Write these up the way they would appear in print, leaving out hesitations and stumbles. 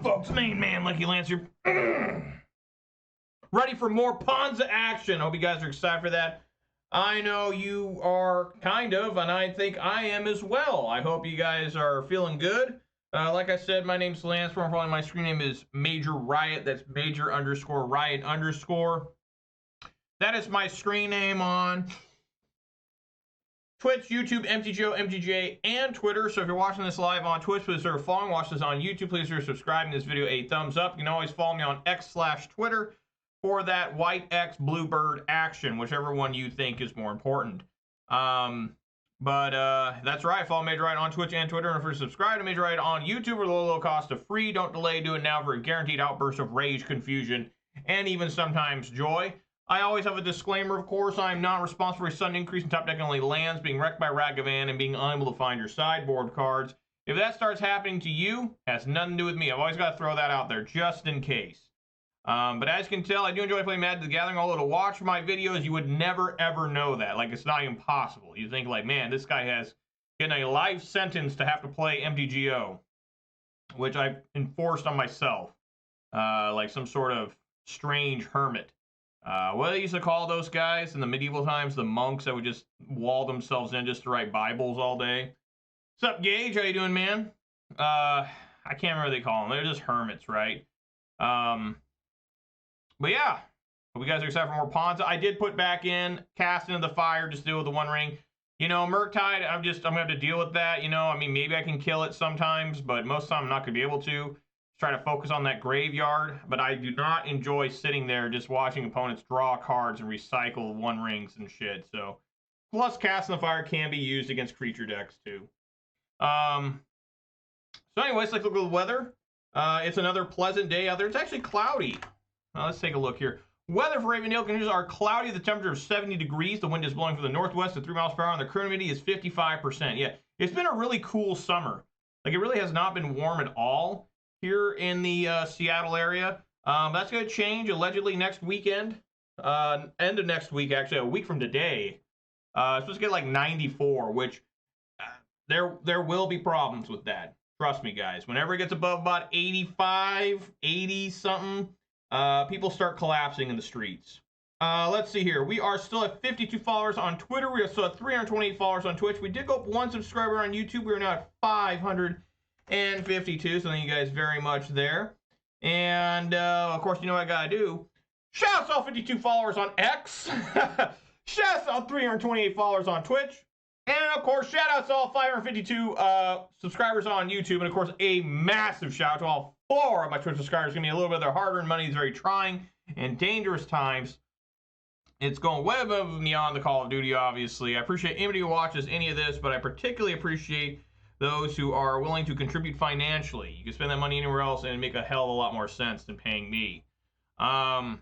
folks? Main man, Lucky Lancer. Ready for more Ponza action. Hope you guys are excited for that. I know you are kind of, and I think I am as well. I hope you guys are feeling good. Like I said, my name's Lance. Probably my screen name is Major Riot. That's Major_Riot_. That is my screen name on Twitch, YouTube, MTGO, MTJ, and Twitter. So if you're watching this live on Twitch, please consider following. Watch this on YouTube. Please consider subscribing to this video a thumbs up. You can always follow me on X/Twitter for that white X bluebird action, whichever one you think is more important. That's right. Follow Major Riot on Twitch and Twitter. And if you're subscribed to Major Riot on YouTube for the low cost of free, don't delay. Do it now for a guaranteed outburst of rage, confusion, and even sometimes joy. I always have a disclaimer, of course. I am not responsible for a sudden increase in top deck only lands, being wrecked by Ragavan, and being unable to find your sideboard cards. If that starts happening to you, it has nothing to do with me. I've always got to throw that out there, just in case. But as you can tell, I do enjoy playing Magic the Gathering, although to watch my videos, you would never, ever know that. Like, it's not impossible. You think, like, man, this guy has getting a life sentence to have to play MTGO, which I've enforced on myself, like some sort of strange hermit. What they used to call those guys in the medieval times, the monks that would just wall themselves in just to write Bibles all day. What's up, Gage? How you doing, man? I can't remember what they call them. They're just hermits, right? But yeah, hope you guys are excited for more Ponza. I did put back in Cast Into the Fire, just deal with the One Ring. You know, Murktide, I'm gonna have to deal with that. You know, I mean, maybe I can kill it sometimes, but most of the time I'm not gonna be able to. Try to focus on that graveyard, but I do not enjoy sitting there just watching opponents draw cards and recycle One Rings and shit. So, plus Cast in the Fire can be used against creature decks too. So anyways, let's look at the weather. It's another pleasant day out there. It's actually cloudy. Let's take a look here. Weather for Raven Hill conditions are cloudy. The temperature is 70 degrees. The wind is blowing from the northwest at 3 miles per hour, and the current humidity is 55%. Yeah, it's been a really cool summer. Like, it really has not been warm at all here in the Seattle area. That's going to change allegedly next weekend. End of next week, actually, a week from today. It's supposed to get like 94, which there will be problems with that. Trust me, guys. Whenever it gets above about 85, 80 something, people start collapsing in the streets. Let's see here. We are still at 52 followers on Twitter. We are still at 328 followers on Twitch. We did go up 1 subscriber on YouTube. We are now at 552. So thank you guys very much there. And of course, you know what I gotta do. Shout out to all 52 followers on X. Shout out to all 328 followers on Twitch. And of course, shout out to all 552 subscribers on YouTube. And of course, a massive shout out to all 4 of my Twitch subscribers. Give me a little bit of their hard-earned money. It's very trying and dangerous times. It's going way above and beyond the Call of Duty, obviously. I appreciate anybody who watches any of this, but I particularly appreciate those who are willing to contribute financially. You can spend that money anywhere else and make a hell of a lot more sense than paying me. So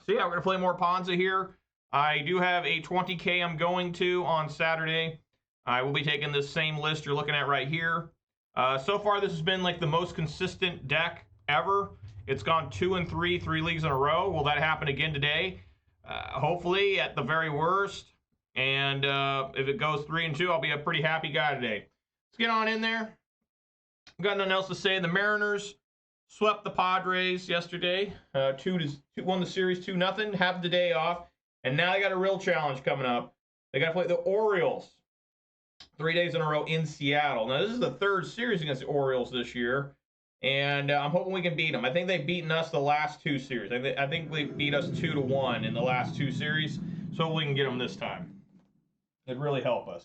yeah, we're going to play more Ponza here. I do have a 20K I'm going to on Saturday. I will be taking this same list you're looking at right here. So far, this has been like the most consistent deck ever. It's gone 2 and 3 leagues in a row. Will that happen again today? Hopefully, at the very worst. And if it goes 3 and 2, I'll be a pretty happy guy today. Let's get on in there. Got nothing else to say. The Mariners swept the Padres yesterday. Won the series 2-0. Have the day off. And now they got a real challenge coming up. They got to play the Orioles 3 days in a row in Seattle. Now, this is the 3rd series against the Orioles this year. And I'm hoping we can beat them. I think they've beaten us the last 2 series. I think they beat us 2-1 in the last 2 series. So we can get them this time. It'd really help us.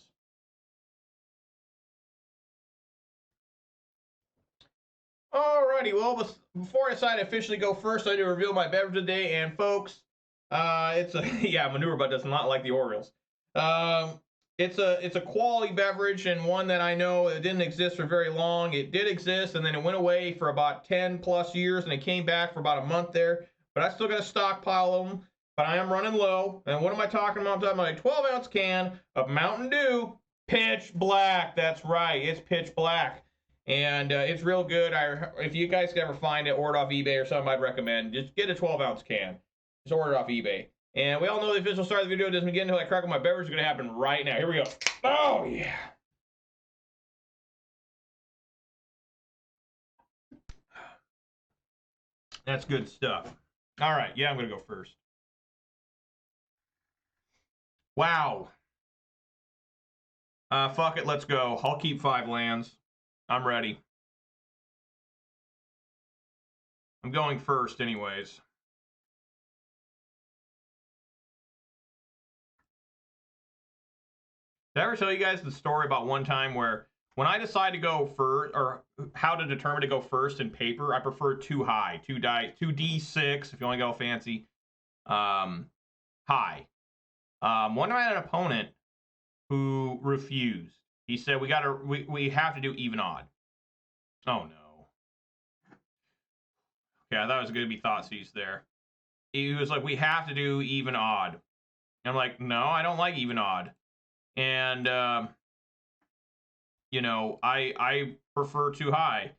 Alrighty, well, before I decide to officially go first, I need to reveal my beverage today. And folks, it's a Manure Butt does not like the Orioles. It's a quality beverage, and one that I know it didn't exist for very long. It did exist, and then it went away for about 10 plus years, and it came back for about a month there. But I still got a stockpile of them. But I am running low. And what am I talking about? I'm talking about a 12-ounce can of Mountain Dew Pitch Black. That's right, it's Pitch Black. And it's real good. If you guys can ever find it, order it off eBay or something, I'd recommend. Just get a 12-ounce can. Just order it off eBay. And we all know the official start of the video doesn't begin until I crack on my beverage. It's going to happen right now. Here we go. Oh, yeah. That's good stuff. All right, yeah, I'm going to go first. Wow. Fuck it, let's go. I'll keep 5 lands. I'm ready. I'm going first anyways. Did I ever tell you guys the story about one time where when I decide to go first, or how to determine to go first in paper, I prefer 2 high, 2d6 if you want to go fancy, high. One time I had an opponent who refused. He said we have to do even odd. Oh no. Okay, I thought it was going to be Thoughtseize there. He was like, we have to do even odd. And I'm like, no, I don't like even odd. And you know, I prefer 2 high.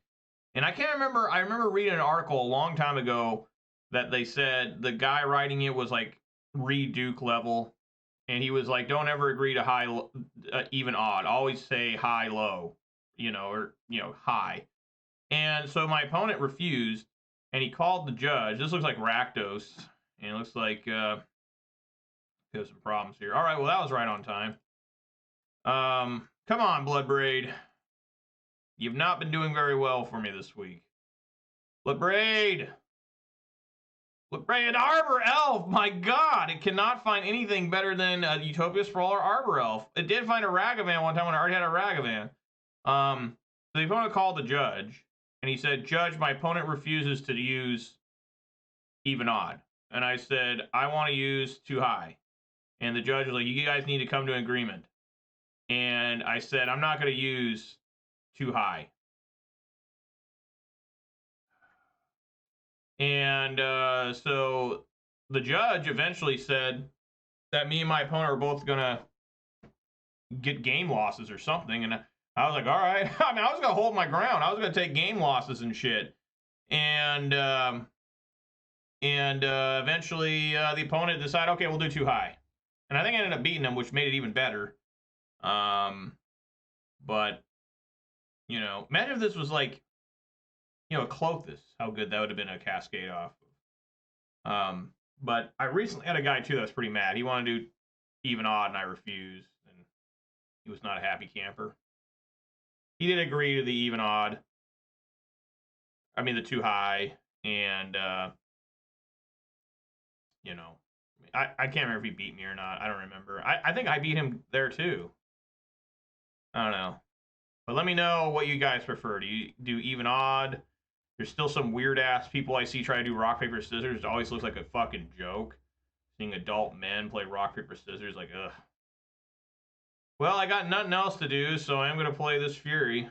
And I can't remember. I remember reading an article a long time ago that they said the guy writing it was like Duke level, and he was like, "Don't ever agree to high, even odd. Always say high, low, or high." And so my opponent refused, and he called the judge. This looks like Rakdos, and it looks like there's some problems here. All right, well that was right on time. Come on, Bloodbraid. You've not been doing very well for me this week. Bloodbraid! Bloodbraid, Arbor Elf! My god! It cannot find anything better than Utopia Sprawler Arbor Elf. It did find a Ragavan one time when I already had a Ragavan. The opponent called the judge, and he said, Judge, my opponent refuses to use even odd. And I said, I want to use 2 high. And the judge was like, you guys need to come to an agreement. And I said, I'm not going to use 2 high. And so the judge eventually said that me and my opponent are both going to get game losses or something. And I was like, all right. I mean, I was going to hold my ground. I was going to take game losses and shit. And eventually the opponent decided, okay, we'll do 2 high. And I think I ended up beating him, which made it even better. But, imagine if this was like, a Clothis, how good that would have been a Cascade off. But I recently had a guy, too, that was pretty mad. He wanted to do even odd, and I refused. And he was not a happy camper. He did agree to the even odd. I mean, the 2 high. And, I can't remember if he beat me or not. I don't remember. I think I beat him there, too. I don't know. But let me know what you guys prefer. Do you do even odd? There's still some weird-ass people I see try to do rock, paper, scissors. It always looks like a fucking joke. Seeing adult men play rock, paper, scissors, like, ugh. Well, I got nothing else to do, so I'm going to play this Fury.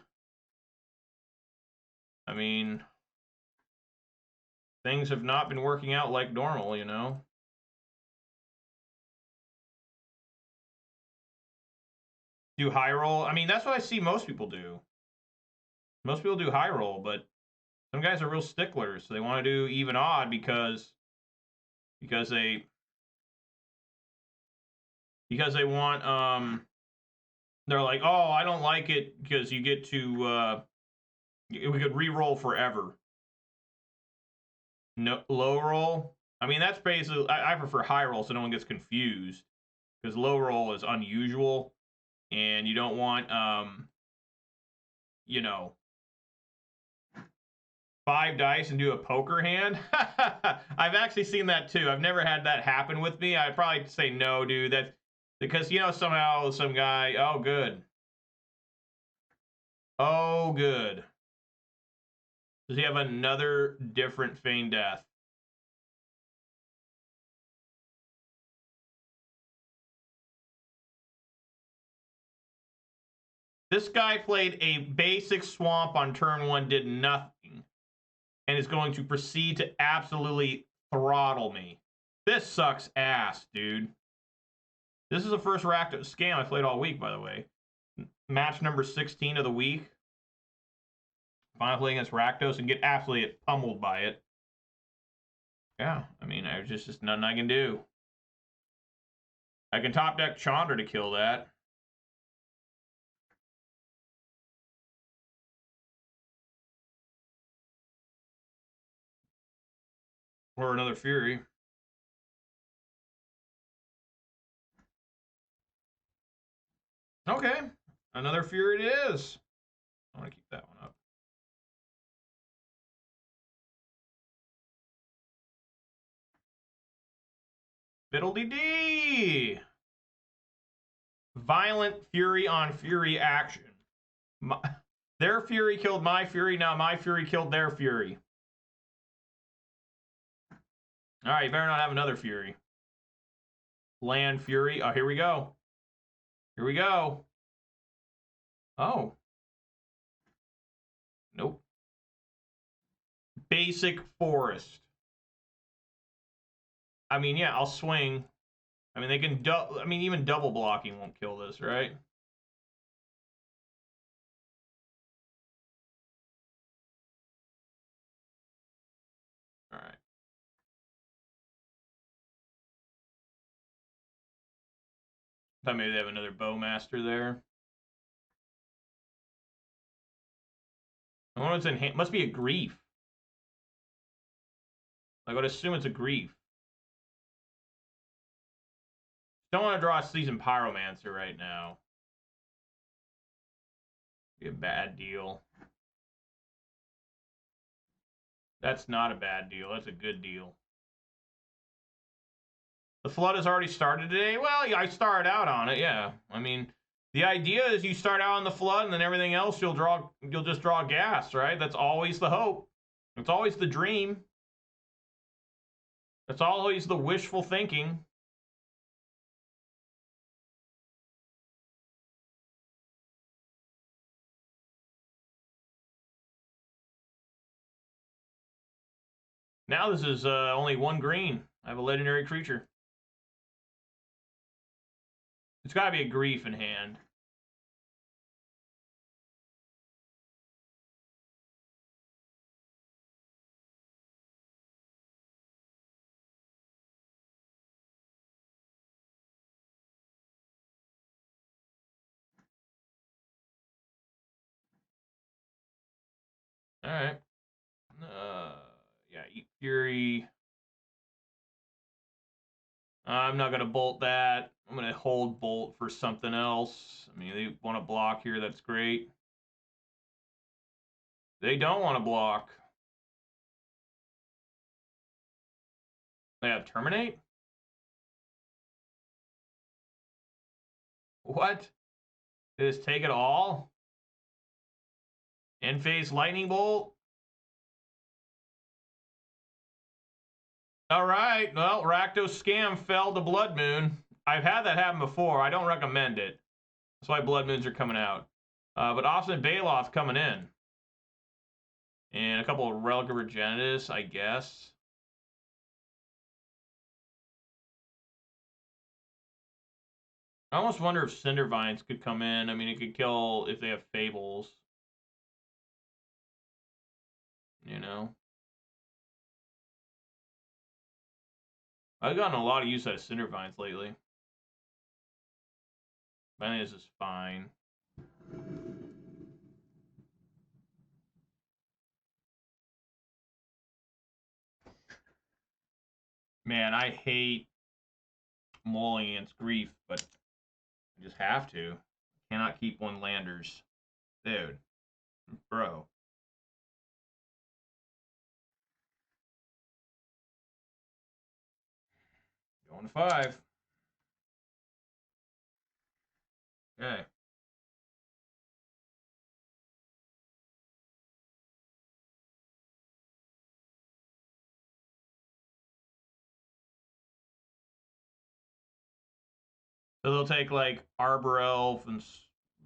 I mean, things have not been working out like normal, Do high roll. I mean, that's what I see most people do. Most people do high roll, but some guys are real sticklers, so they want to do even odd because they want they're like, oh, I don't like it because you get to we could re-roll forever. No low roll. I mean, that's basically I prefer high roll so no one gets confused because low roll is unusual and you don't want 5 dice and do a poker hand. I've actually seen that too. I've never had that happen with me. I'd probably say no, dude. That's because somehow some guy. Oh, good. Oh, good. Does he have another different feign death? This guy played a basic swamp on turn 1, did nothing, and is going to proceed to absolutely throttle me. This sucks ass, dude. This is the first Rakdos scam I played all week, by the way. Match number 16 of the week. Finally play against Rakdos and get absolutely pummeled by it. Yeah, I mean, there's just nothing I can do. I can top deck Chandra to kill that. Or another Fury. Okay. Another Fury it is. I want to keep that one up. Fiddle-dee-dee! Violent Fury on Fury action. Their Fury killed my Fury, now my Fury killed their Fury. Alright, you better not have another Fury. Land Fury. Oh, here we go. Here we go. Oh. Nope. Basic Forest. I mean, yeah, I'll swing. I mean, they can even double blocking won't kill this, right? All right. Thought maybe they have another Bowmaster there. I wonder what's in hand. Must be a Grief. I would assume it's a Grief. Don't want to draw a Seasoned Pyromancer right now. Be a bad deal. That's not a bad deal. That's a good deal. The Flood has already started today? Well, yeah, I started out on it, yeah. I mean, the idea is you start out on the Flood and then everything else you'll just draw gas, right? That's always the hope. It's always the dream. That's always the wishful thinking. Now this is only one green. I have a legendary creature. It's got to be a Grief in hand. All right. Yeah, Eat Fury. I'm not going to bolt that. I'm going to hold bolt for something else. I mean, they want to block here. That's great. They don't want to block. They have Terminate? What? They just take it all? End phase Lightning Bolt? All right. Well, Rakdos Scam fell to Blood Moon. I've had that happen before. I don't recommend it. That's why Blood Moons are coming out. But Austin Bailoff coming in. And a couple of Relic of Regenitus, I guess. I almost wonder if Cindervines could come in. I mean, it could kill if they have Fables. You know? I've gotten a lot of use out of Cindervines lately. But I think this is fine. Man, I hate mulling against Grief, but I just have to. Cannot keep one landers. Dude. Bro. Going to 5. Okay. So they'll take like Arbor Elf and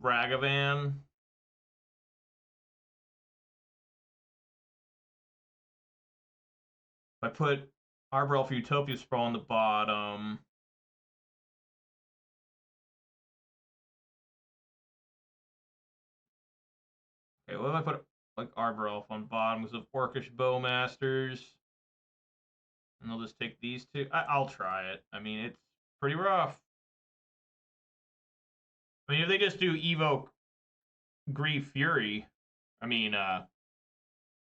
Ragavan. If I put Arbor Elf Utopia Sprawl on the bottom. Okay, what if I put like Arbor Elf on bottoms of Orcish Bowmasters? And they'll just take these two. I'll try it. I mean, it's pretty rough. I mean, if they just do Evoke Grief Fury, I mean,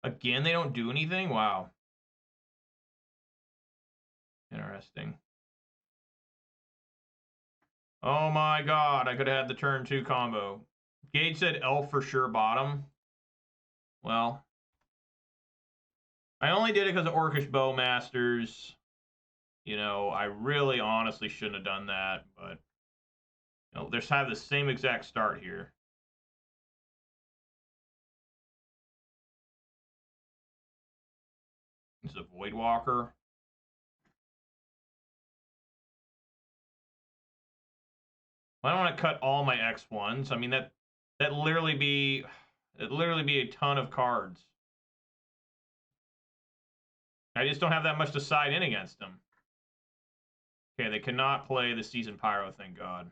again, they don't do anything? Wow. Interesting. Oh my god, I could have had the turn 2 combo. Gage said elf for sure bottom. Well, I only did it because of Orcish Bowmasters. You know, I really honestly shouldn't have done that, but you know, there's have the same exact start here. This is a Voidwalker. I don't want to cut all my X1s. I mean that literally be a ton of cards. I just don't have that much to side in against them. Okay, they cannot play the Season Pyro, thank God.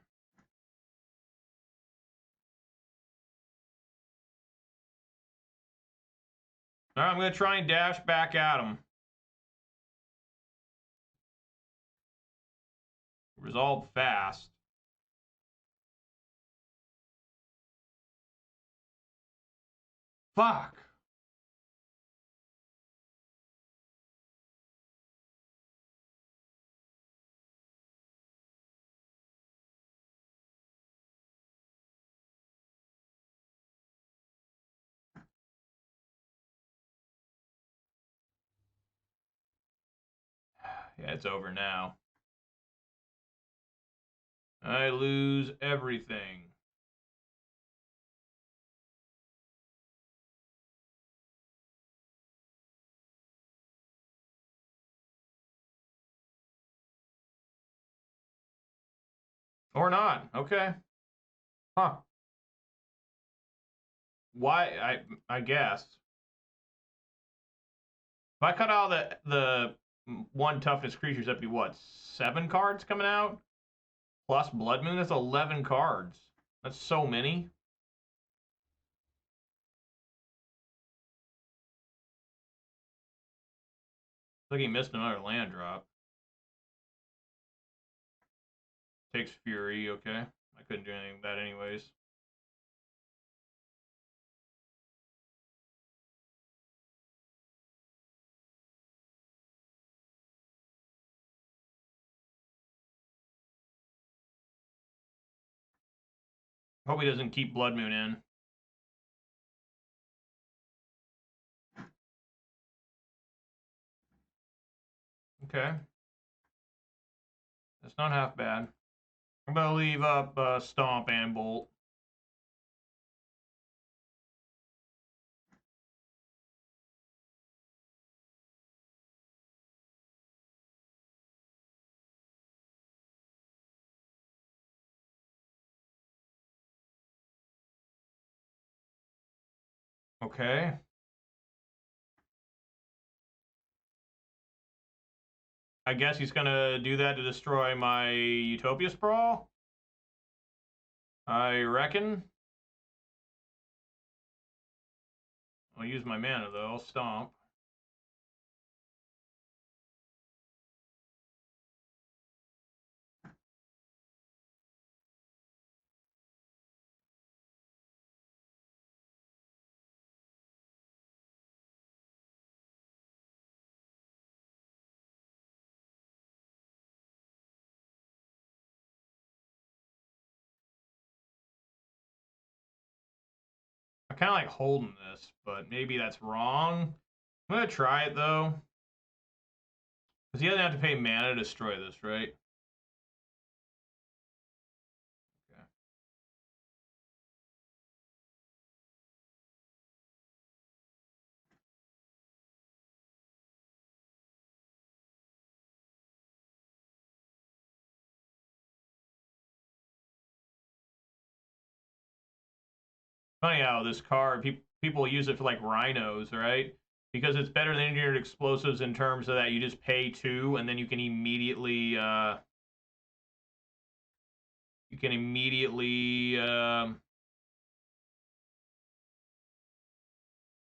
All right, I'm going to try and dash back at him. Resolve fast. Fuck. Yeah, it's over now. I lose everything. Or not. Okay. Huh. Why? I guess. If I cut all the 1 toughness creatures, that'd be what? 7 cards coming out? Plus Blood Moon, that's 11 cards. That's so many. Look, he missed another land drop. Takes Fury, okay. I couldn't do anything with that anyways. Hope he doesn't keep Blood Moon in. Okay. That's not half bad. I'm going to leave up Stomp and Bolt. Okay. I guess he's going to do that to destroy my Utopia Sprawl. I reckon. I'll use my mana, though. I'll Stomp. I kind of like holding this, but maybe that's wrong. I'm going to try it, though. Because he doesn't have to pay mana to destroy this, right? Okay. Funny how this card, people use it for like rhinos, right? Because it's better than engineered explosives in terms of that you just pay 2 and then you can immediately yeah,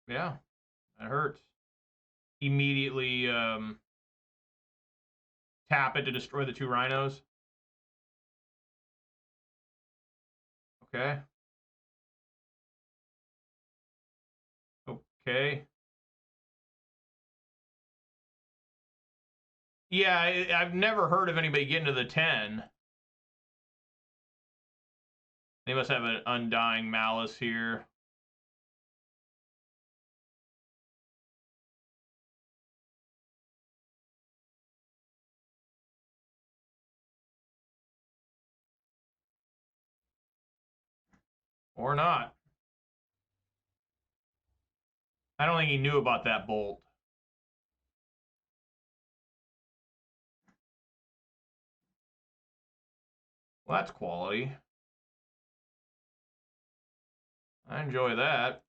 that hurts. Immediately tap it to destroy the 2 rhinos. Okay. Okay. Yeah, I've never heard of anybody getting to the 10. They must have an Undying Malice here. Or not. I don't think he knew about that bolt. Well, that's quality. I enjoy that.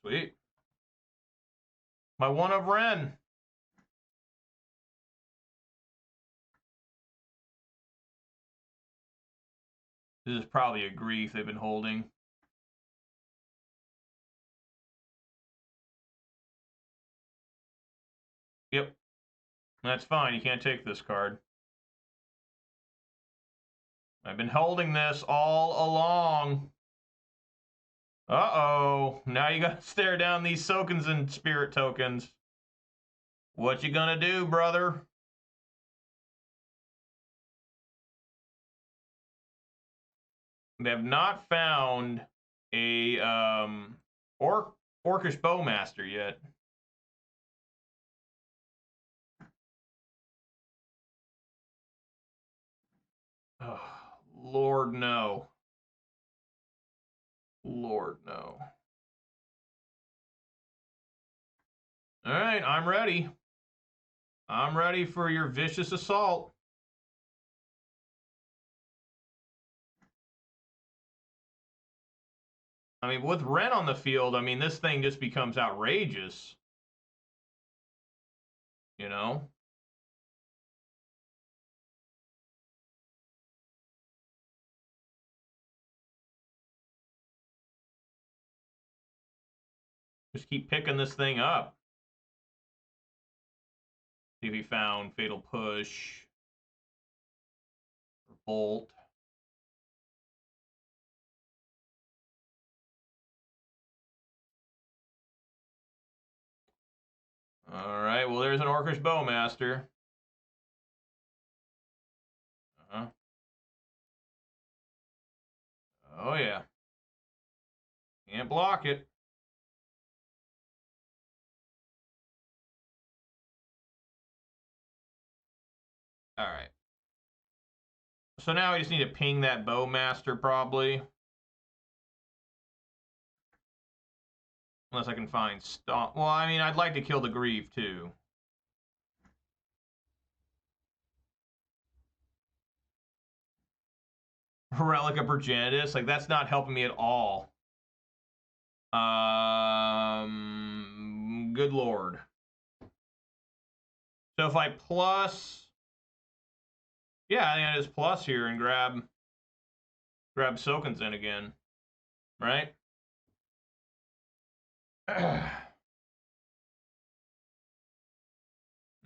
Sweet. My one of Ren. This is probably a grief they've been holding. Yep. That's fine. You can't take this card. I've been holding this all along. Uh-oh. Now you gotta stare down these Sokens and Spirit tokens. What you gonna do, brother? They have not found a Orcish Bowmaster yet. Oh, Lord, no. Lord, no. All right, I'm ready. I'm ready for your vicious assault. I mean, with Ren on the field, I mean, this thing just becomes outrageous. You know? Just keep picking this thing up. See if he found Fatal Push. Or Bolt. Alright, well, there's an Orcish Bowmaster. Uh-huh. Oh, yeah. Can't block it. Alright. So now we just need to ping that Bowmaster, probably. Unless I can find Stomp. Well, I mean, I'd like to kill the Grieve, too. Relic of Progenitus? Like, that's not helping me at all. Good lord. So if I plus... Yeah, I think I just plus here and grab Sokens in again. Right? Might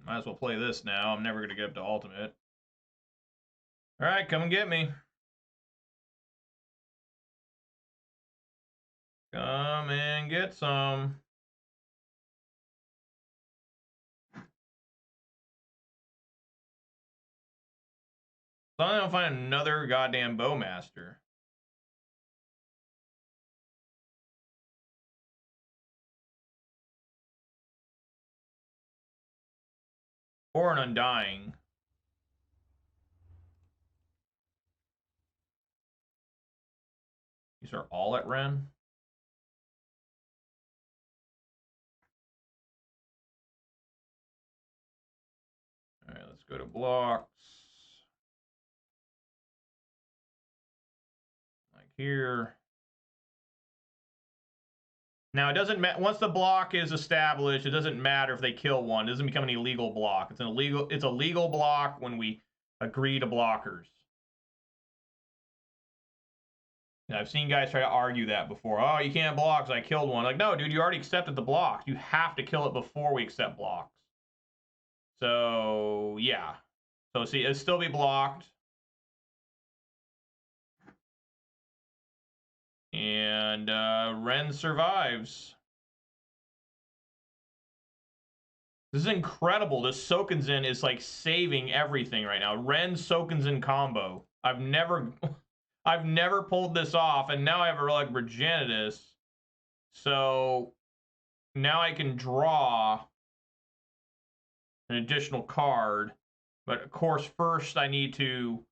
as well play this now. I'm never going to get up to ultimate. Alright, come and get me. Come and get some. So I don't find another goddamn Bowmaster. Or an Undying. These are all at Ren. Alright, let's go to blocks. Like here. Now, it doesn't matter. Once the block is established, it doesn't matter if they kill one. It doesn't become an illegal block. It's a legal block when we agree to blockers. And I've seen guys try to argue that before. Oh, you can't block because I killed one. Like, no, dude, you already accepted the block. You have to kill it before we accept blocks. So, yeah. So, see, it'll still be blocked. And Ren survives. This is incredible. This Sokenzin is like saving everything right now. Ren Sokenzin combo. I've never pulled this off, and now I have a Relic Virginitas. So now I can draw an additional card. But of course, first I need to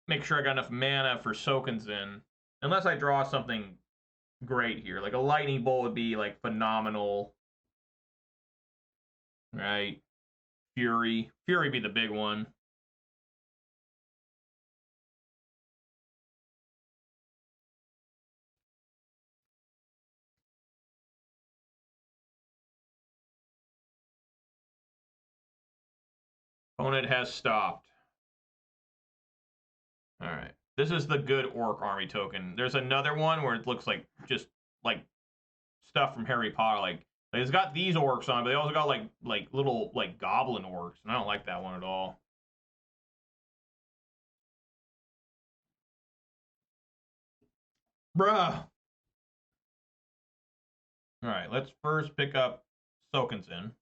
make sure I got enough mana for Sokenzin. Unless I draw something great here. Like a Lightning Bolt would be like phenomenal. Right? Fury. Fury be the big one. Opponent has stopped. Alright. This is the good Orc army token. There's another one where it looks like just like stuff from Harry Potter. Like it's got these orcs on, but they also got like little like goblin orcs, and I don't like that one at all. Bruh. Alright, let's first pick up Sokenzin.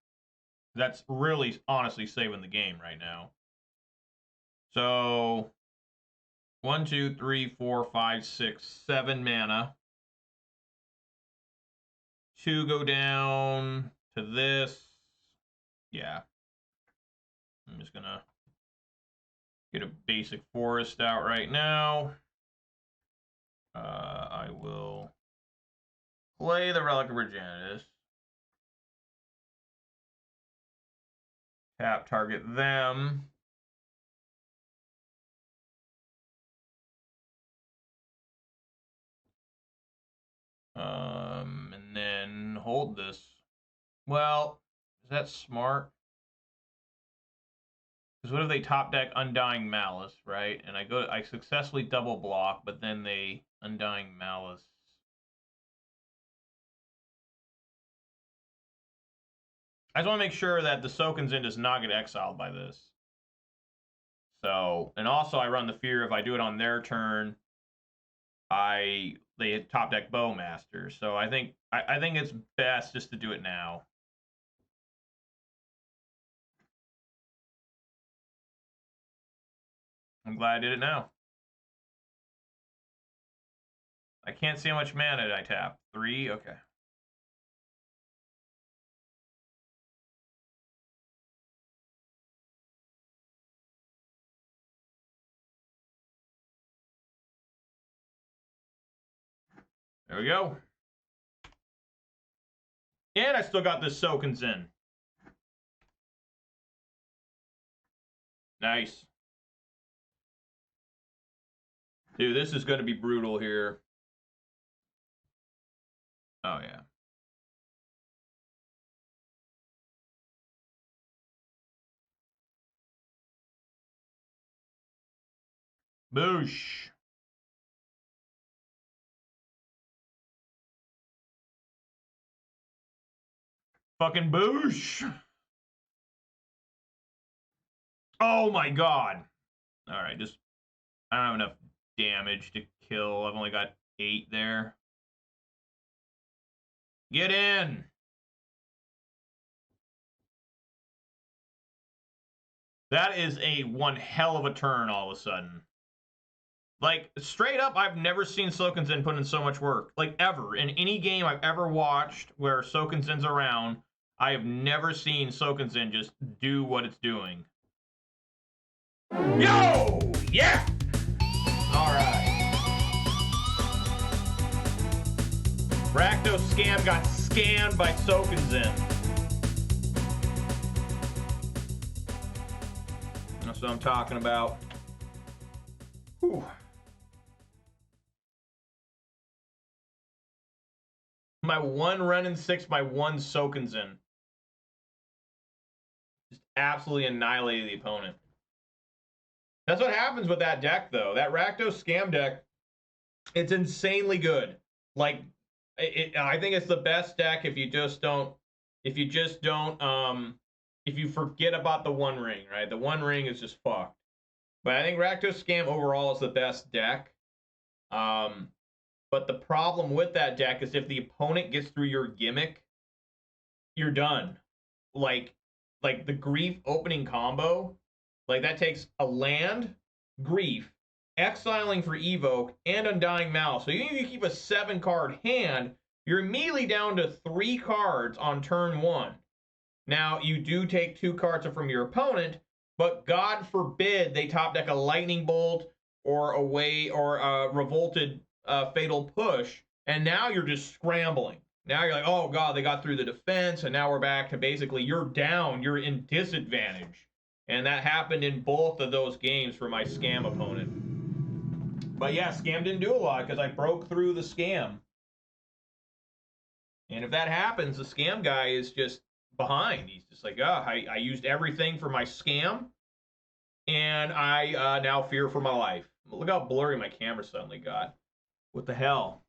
That's really honestly saving the game right now. So 1, 2, 3, 4, 5, 6, 7 mana. 2 go down to this. Yeah. I'm just gonna get a basic forest out right now. I will play the Relic of Virginitas. Tap, target them. And then hold this. Well, is that smart? Because what if they top deck Undying Malice, right? And I successfully double block, but then they Undying Malice. I just want to make sure that the Sokenzin does not get exiled by this. So, and also I run the fear if I do it on their turn, they top deck Bowmaster. So I think it's best just to do it now. I'm glad I did it now. I can't see how much mana I tap. 3? Okay. There we go. And I still got this Sokenzin. Nice. Dude, this is going to be brutal here. Oh, yeah. Boosh. Fucking boosh. Oh my god. Alright, just I don't have enough damage to kill. I've only got 8 there. Get in. That is one hell of a turn all of a sudden. Like, straight up, I've never seen Sokenzin put in so much work. Like, ever. In any game I've ever watched where Sokenzin's around, I have never seen Sokenzin just do what it's doing. Yo! Yeah! Alright. Rakdos scam got scammed by Sokenzin. That's what I'm talking about. Whew. My 1 Ren and 6, my 1 Sokenzin. Just absolutely annihilated the opponent. That's what happens with that deck, though. That Rakdos scam deck, it's insanely good. Like, I think it's the best deck if you forget about the One Ring, right? The One Ring is just fucked. But I think Rakdos scam overall is the best deck. But the problem with that deck is if the opponent gets through your gimmick, you're done. like the Grief opening combo, like that takes a land, Grief, exiling for Evoke, and Undying Mouse. So even if you keep a 7-card hand, you're immediately down to 3 cards on turn 1. Now, you do take 2 cards from your opponent, but God forbid they top deck a Lightning Bolt or a Revolted Fatal Push, and now you're just scrambling. Now you're like, oh god, they got through the defense, and now we're back to basically you're down, you're in disadvantage. And that happened in both of those games for my Scam opponent. But yeah, Scam didn't do a lot because I broke through the Scam. And if that happens, the Scam guy is just behind. He's just like, I used everything for my Scam, and I now fear for my life. Look how blurry my camera suddenly got. What the hell?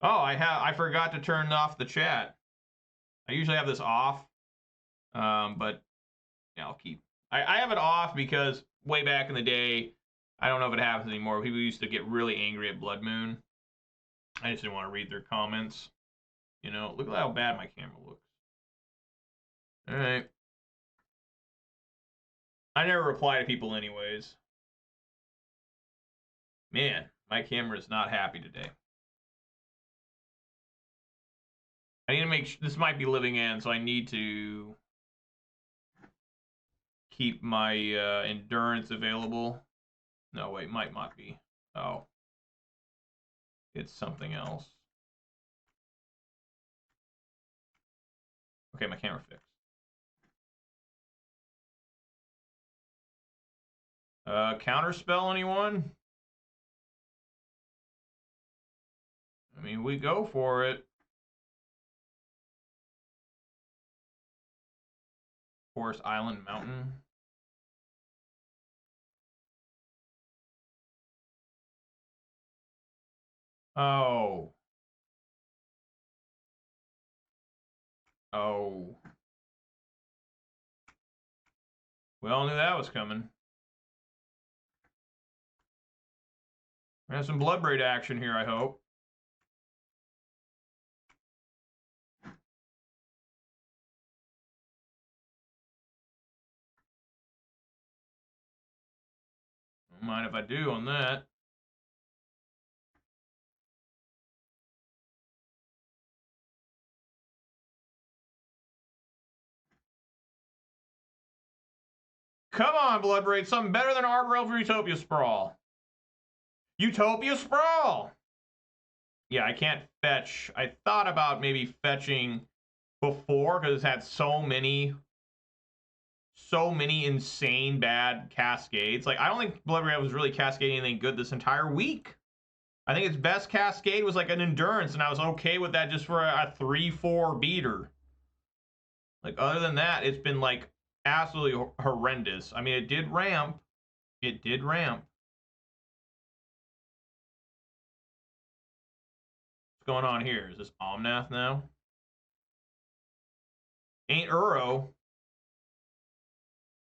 Oh, I forgot to turn off the chat. I usually have this off, but yeah, I'll keep. I have it off because way back in the day, I don't know if it happens anymore. People used to get really angry at Blood Moon. I just didn't want to read their comments. You know, look at how bad my camera looks. All right. I never reply to people anyways. Man, my camera is not happy today. I need to make sure, this might be living in, so I need to keep my endurance available. No, wait, might not be. Oh. It's something else. Okay, my camera fixed. Counterspell, anyone? I mean, we go for it. Forest Island Mountain. Oh. Oh. We all knew that was coming. We have some Bloodbraid action here, I hope. Don't mind if I do on that. Come on, Bloodbraid, something better than Arbor Elf or Utopia Sprawl. Utopia Sprawl! Yeah, I can't fetch. I thought about maybe fetching before because it's had so many insane bad cascades. Like, I don't think Bloodbraid was really cascading anything good this entire week. I think its best cascade was like an endurance, and I was okay with that just for a 3-4 beater. Like, other than that, it's been like absolutely horrendous. I mean, it did ramp. It did ramp. What's going on here? Is this Omnath now? Ain't Uro.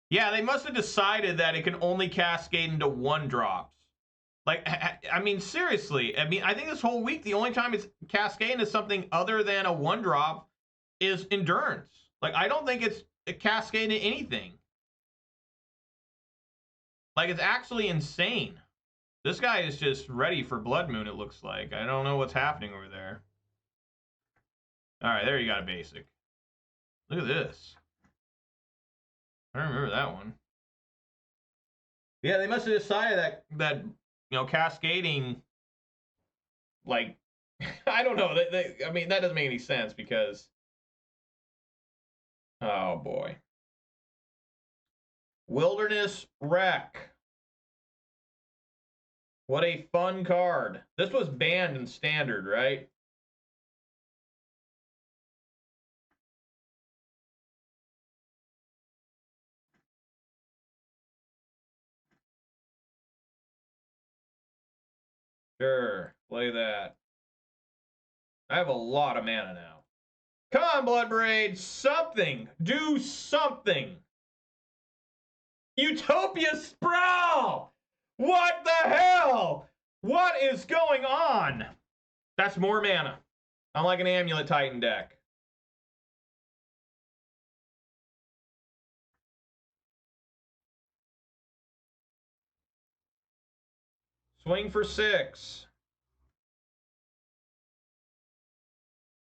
Yeah, they must have decided that it can only cascade into 1-drops. Like, I mean, seriously. I mean, I think this whole week, the only time it's cascading to something other than a 1-drop is endurance. Like, I don't think it's cascading to anything. Like, it's actually insane. This guy is just ready for Blood Moon, it looks like. I don't know what's happening over there. All right, there you got a basic. Look at this. I don't remember that one. Yeah, they must have decided that you know, cascading, like, I don't know. I mean, that doesn't make any sense because, oh boy. Wilderness Wreck. What a fun card. This was banned in Standard, right? Sure, play that. I have a lot of mana now. Come on, Bloodbraid, something. Do something. Utopia Sprawl! What the hell? What is going on? That's more mana. I'm like an Amulet Titan deck. Swing for 6.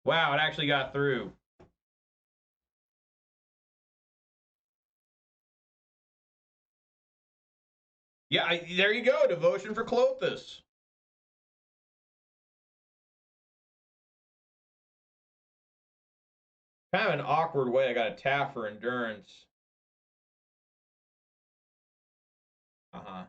Wow, it actually got through. Yeah, there you go. Devotion for Clothis. Kind of an awkward way. I got a tap for endurance. Uh-huh.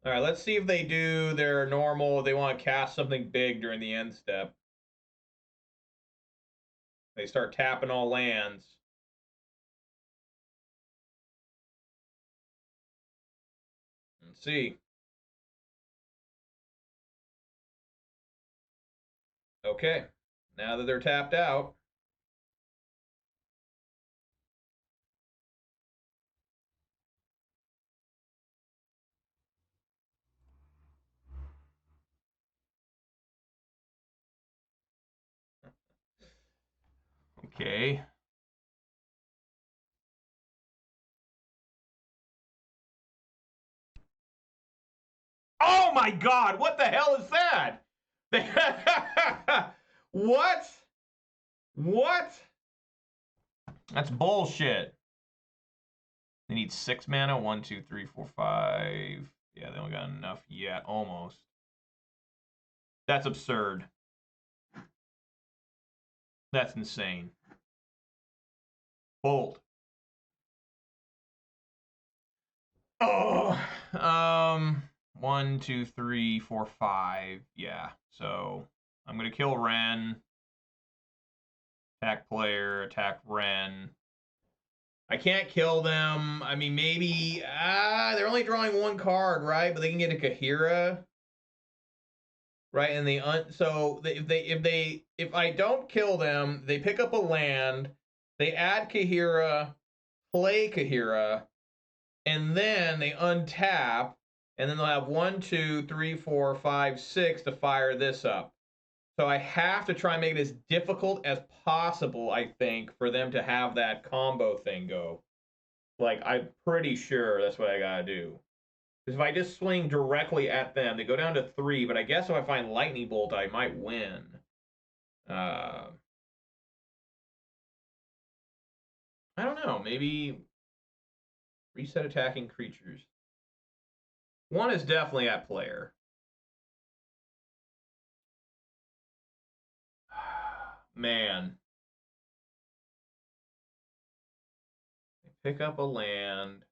All right, let's see if they do their normal. They want to cast something big during the end step. They start tapping all lands. Let's see. Okay, now that they're tapped out. Okay. Oh my God! What the hell is that? What? What? That's bullshit. They need 6 mana. 1, 2, 3, 4, 5. Yeah, they don't got enough yet. Almost. That's absurd. That's insane. Bolt. Oh. 1, 2, 3, 4, 5. Yeah. So I'm gonna kill Ren. Attack player. Attack Ren. I can't kill them. I mean, maybe they're only drawing 1 card, right? But they can get a Kahira, right? And if I don't kill them, they pick up a land, they add Kahira, play Kahira, and then they untap, and then they'll have 1, 2, 3, 4, 5, 6 to fire this up. So I have to try and make it as difficult as possible, I think, for them to have that combo thing go. Like, I'm pretty sure that's what I gotta do. Because if I just swing directly at them, they go down to 3, but I guess if I find Lightning Bolt, I might win. I don't know. Maybe reset attacking creatures. 1 is definitely at player. Man. They pick up a land.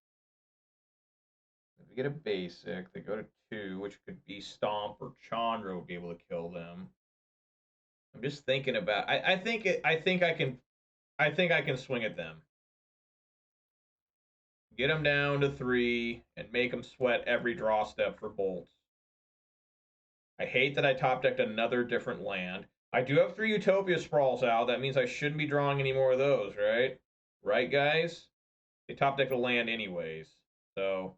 If we get a basic, they go to 2, which could be Stomp or Chandra would be able to kill them. I'm just thinking about. I think I can swing at them. Get them down to 3 and make them sweat every draw step for bolts. I hate that I top decked another different land. I do have 3 Utopia Sprawls out. That means I shouldn't be drawing any more of those, right? Right, guys? They top decked a land anyways. So,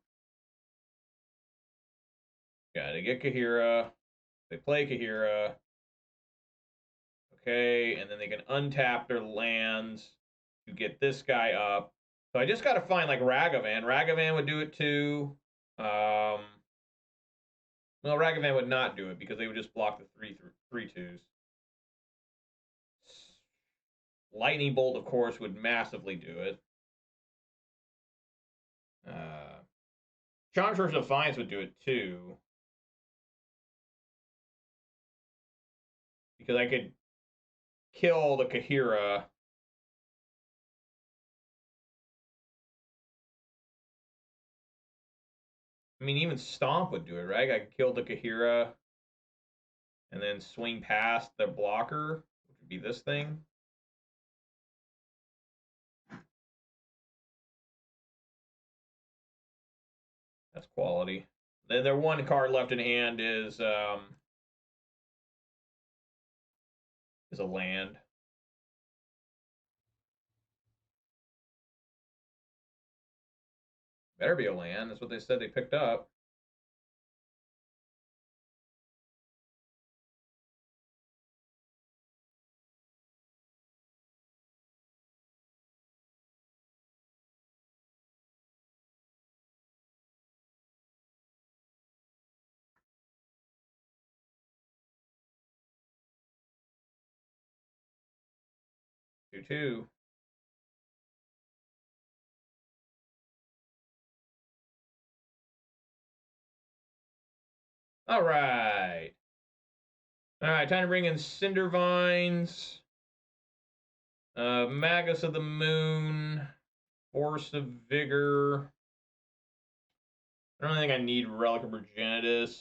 yeah, they get Kahira. They play Kahira. Okay, and then they can untap their lands to get this guy up. So I just got to find, like, Ragavan. Ragavan would do it too. Well, Ragavan would not do it because they would just block the 3/2s. Lightning Bolt, of course, would massively do it. Chandra's Defiance would do it too. Because I could kill the Kahira. I mean, even Stomp would do it, right? I could kill the Kahira and then swing past the blocker, which would be this thing. That's quality. Then their 1 card left in hand is a land. Better be a land. That's what they said they picked up. 2/2. All right. All right, time to bring in Cinder Vines, Magus of the Moon, Force of Vigor. I don't think I need Relic of Progenitus.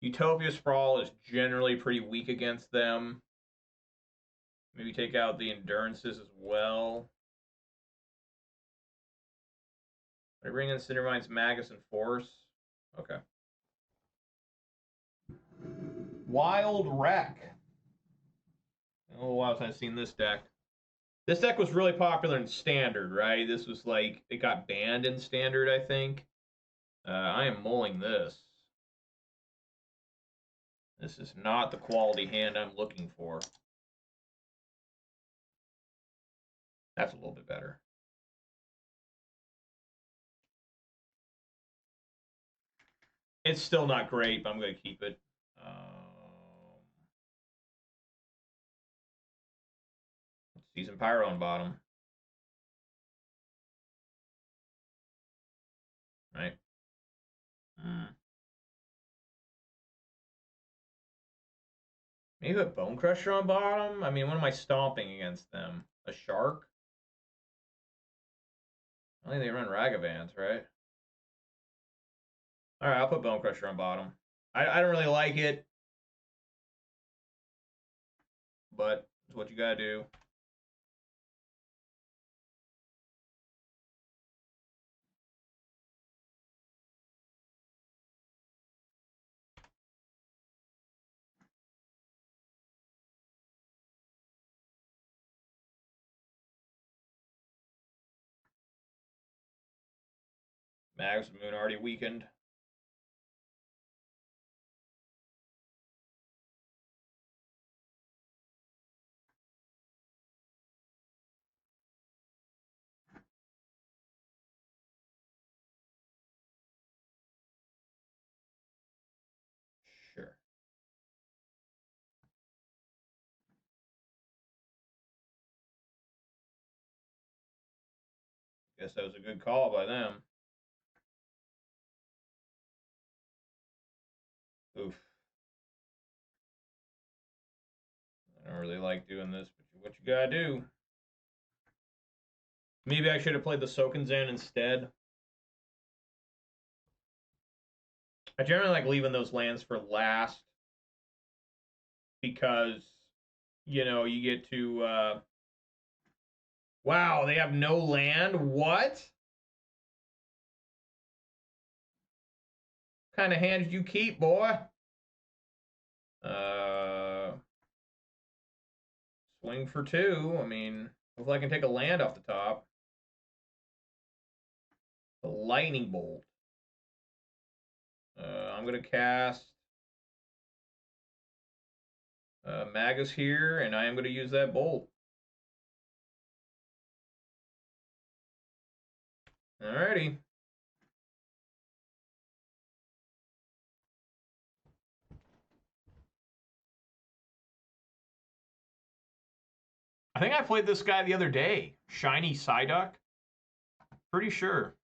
Utopia Sprawl is generally pretty weak against them. Maybe take out the Endurances as well. I bring in Cindermine's Magus and Force. Okay. Wild Wreck. A little while since I've seen this deck. This deck was really popular in Standard, right? This was like, it got banned in Standard, I think. I am mulling this. This is not the quality hand I'm looking for. That's a little bit better. It's still not great, but I'm going to keep it. Season Pyro on bottom. Right? Maybe a Bone Crusher on bottom? I mean, what am I stomping against them? A Shark? I think they run Ragavans, right? Alright, I'll put Bone Crusher on bottom. I don't really like it, but it's what you gotta do. Magus Moon already weakened. Sure. Guess that was a good call by them. Oof. I don't really like doing this, but what you gotta do. Maybe I should have played the Sokenzan instead. I generally like leaving those lands for last because, you know, you get to... Wow, they have no land? What? What kind of hand did you keep, boy? Swing for 2. I mean, hopefully I can take a land off the top. The Lightning Bolt. I'm going to cast Magus here, and I am going to use that Bolt. Alrighty. I think I played this guy the other day. Shiny Psyduck. Pretty sure.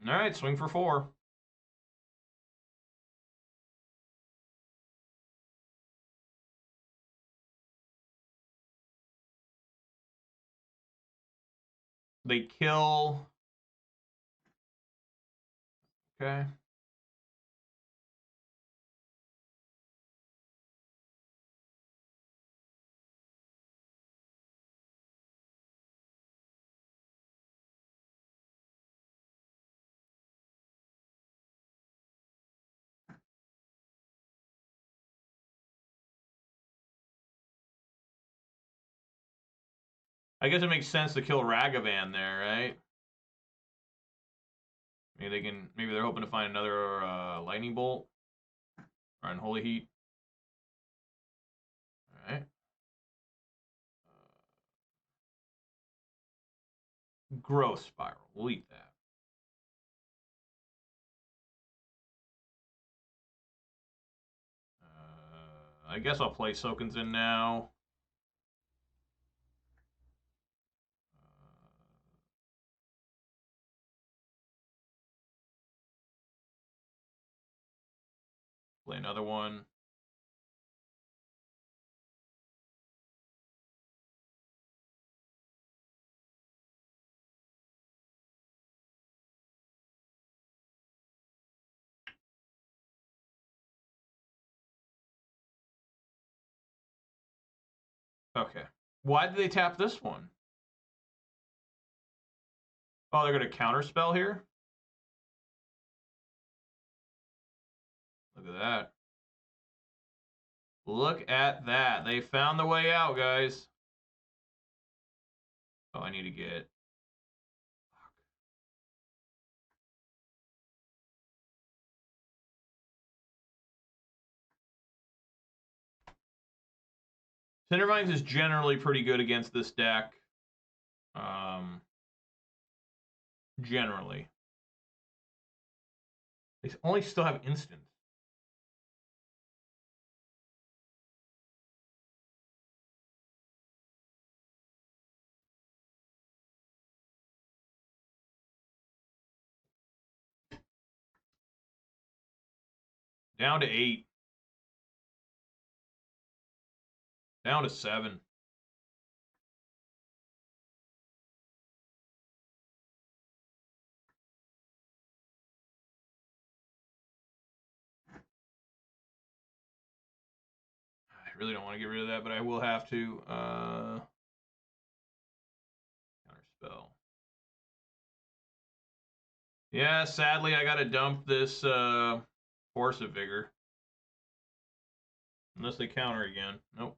Alright, swing for 4. They kill. Okay. I guess it makes sense to kill Ragavan there, right? Maybe they're hoping to find another lightning bolt or unholy heat. All right. Growth spiral. We'll eat that. I guess I'll play Sokens in now. Play another one. Okay. Why did they tap this one? Oh, they're going to counterspell here? Look at that. Look at that. They found the way out, guys. Oh, I need to get... Cindervines is generally pretty good against this deck. Generally. They only still have instants. Down to 8. Down to 7. I really don't want to get rid of that, but I will have to. Counterspell. Yeah, sadly, I got to dump this Force of Vigor. Unless they counter again. Nope.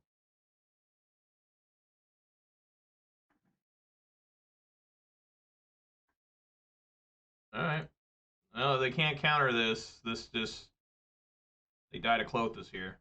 Alright. No, they can't counter this. This just... They die to Clothis here.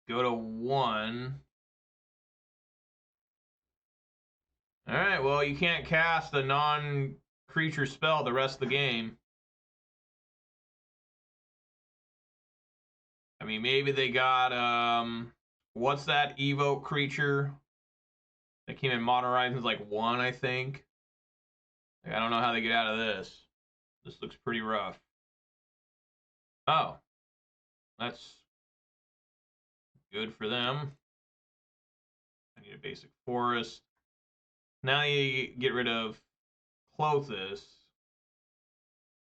Go to 1. Alright, well, you can't cast a non-creature spell the rest of the game. I mean, maybe they got, what's that evoke creature that came in Modern Horizons, like 1, I think. Like, I don't know how they get out of this. This looks pretty rough. Oh. That's good for them. I need a basic forest. Now you get rid of Clothis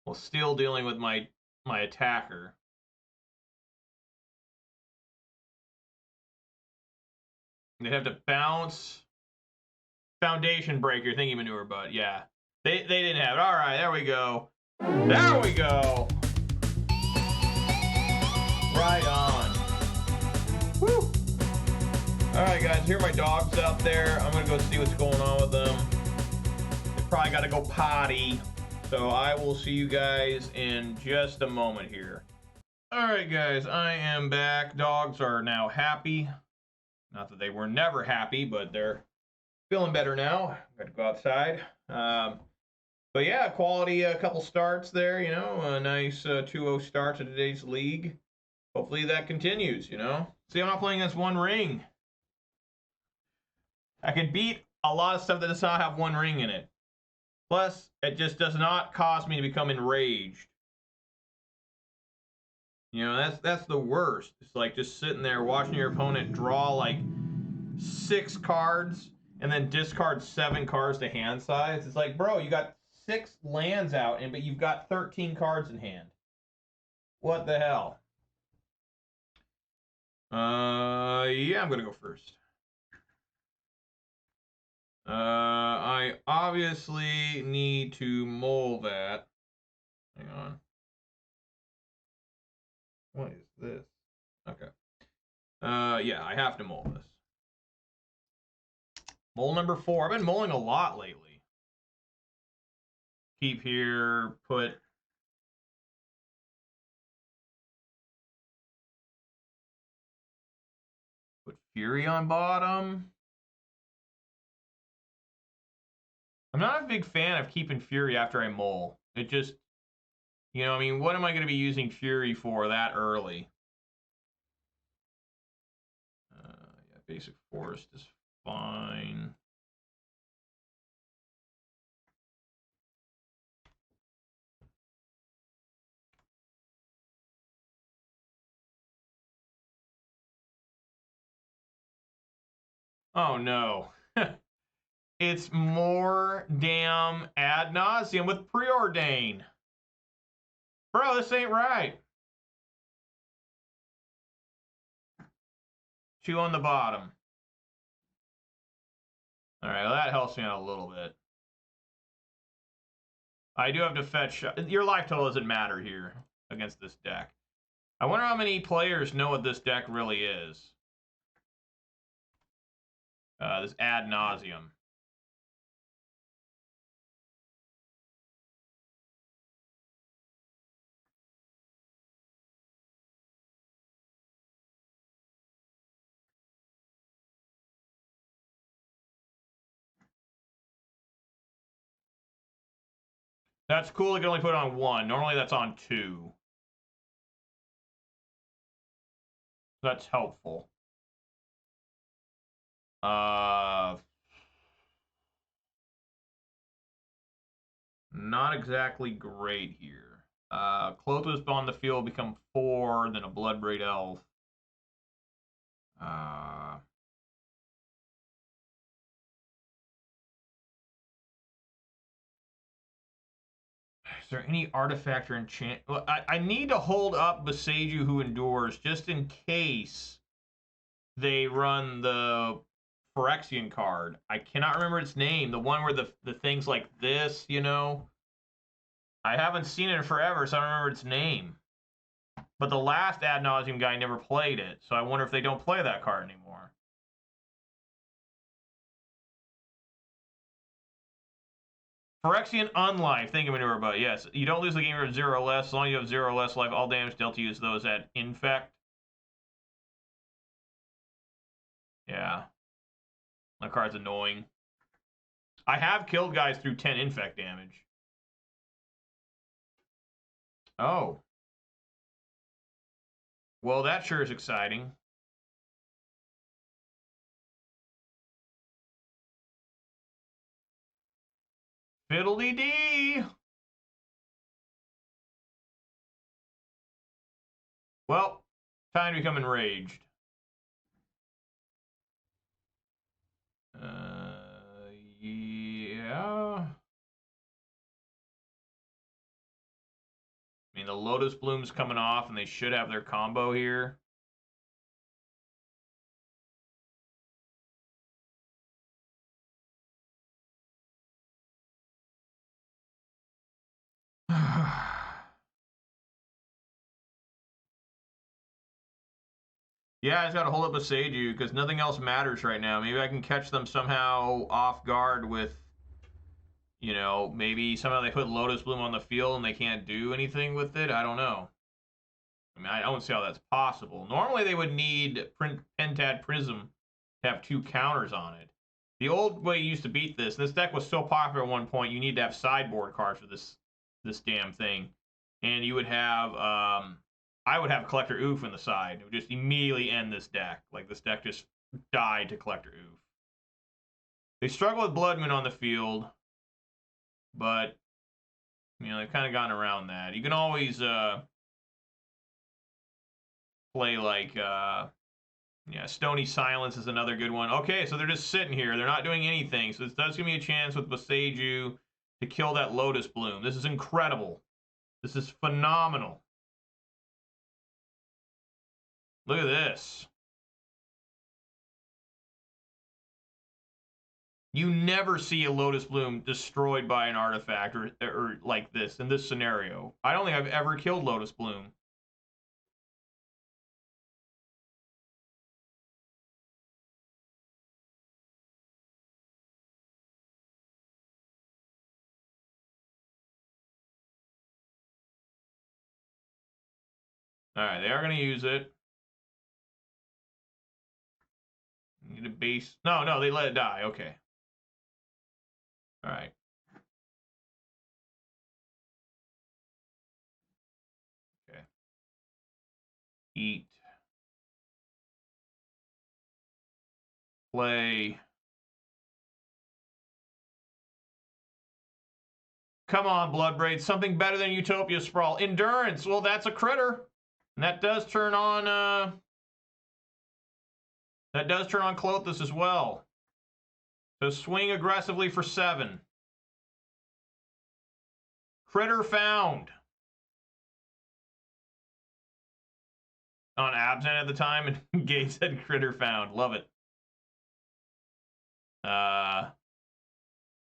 while still dealing with my attacker. They have to bounce Foundation Breaker, Thingy Manure, but yeah. They didn't have it. Alright, there we go. There we go. Right on. Woo! Alright guys, here are my dogs out there. I'm gonna go see what's going on with them. They probably gotta go potty. So I will see you guys in just a moment here. Alright guys, I am back. Dogs are now happy. Not that they were never happy, but they're feeling better now. Got to go outside. But yeah, quality couple starts there, you know. A nice 2-0 start to today's league. Hopefully that continues, you know. See, I'm not playing against One Ring. I can beat a lot of stuff that does not have One Ring in it. Plus, it just does not cause me to become enraged. You know, that's the worst. It's like just sitting there watching your opponent draw like 6 cards and then discard 7 cards to hand size. It's like, bro, you got 6 lands out, but you've got 13 cards in hand. What the hell? Yeah, I'm gonna go first. I obviously need to mull that. Hang on. What is this? Okay. Yeah, I have to mull this. Mull number 4. I've been mulling a lot lately. Keep here, put Fury on bottom. I'm not a big fan of keeping Fury after I mull. It just, you know, I mean, what am I going to be using Fury for that early? Yeah, basic forest is fine. Oh no. It's more damn ad nauseam with preordain. Bro, this ain't right. 2 on the bottom. Alright, well, that helps me out a little bit. I do have to fetch. Your life total doesn't matter here against this deck. I wonder how many players know what this deck really is. This ad nauseam. That's cool. You can only put it on 1. Normally that's on 2. That's helpful. Not exactly great here. Clothes on the field become 4, then a Bloodbraid Elf. Is there any artifact or enchant? Well, I need to hold up Boseiju Who Endures just in case they run the Phyrexian card. I cannot remember its name. The one where the things like this, you know? I haven't seen it in forever, so I don't remember its name. But the last Ad Nauseam guy never played it, so I wonder if they don't play that card anymore. Phyrexian Unlife. Think of maneuver, but yes, you don't lose the game with 0 or less. As long as you have 0 or less life, all damage dealt to you is those at infect. Yeah. That card's annoying. I have killed guys through 10 infect damage. Oh. Well, that sure is exciting. Fiddle-dee-dee! Well, time to become enraged. Yeah. I mean, the Lotus Bloom's coming off, and they should have their combo here. Yeah, I just gotta hold up a Seiju because nothing else matters right now. Maybe I can catch them somehow off guard with, you know, maybe somehow they put Lotus Bloom on the field and they can't do anything with it. I don't know. I mean, I don't see how that's possible. Normally they would need Pentad Prism to have 2 counters on it. The old way you used to beat this deck was so popular at one point, you need to have sideboard cards for this damn thing. And you would have I would have Collector Oof in the side. It would just immediately end this deck. Like, this deck just died to Collector Oof. They struggle with Blood Moon on the field, but, you know, they've kind of gotten around that. You can always play, like, yeah, Stony Silence is another good one. Okay, so they're just sitting here. They're not doing anything. So this does give me a chance with Boseiju to kill that Lotus Bloom. This is incredible. This is phenomenal. Look at this. You never see a Lotus Bloom destroyed by an artifact or like this in this scenario. I don't think I've ever killed Lotus Bloom. Alright, they are going to use it. Need a base. No, they let it die. Okay. Alright. Okay. Eat. Play. Come on, Bloodbraid. Something better than Utopia Sprawl. Endurance. Well, that's a critter. And that does turn on, Clothis as well. So swing aggressively for 7. Critter found. On Abzan at the time, and Gates said critter found. Love it.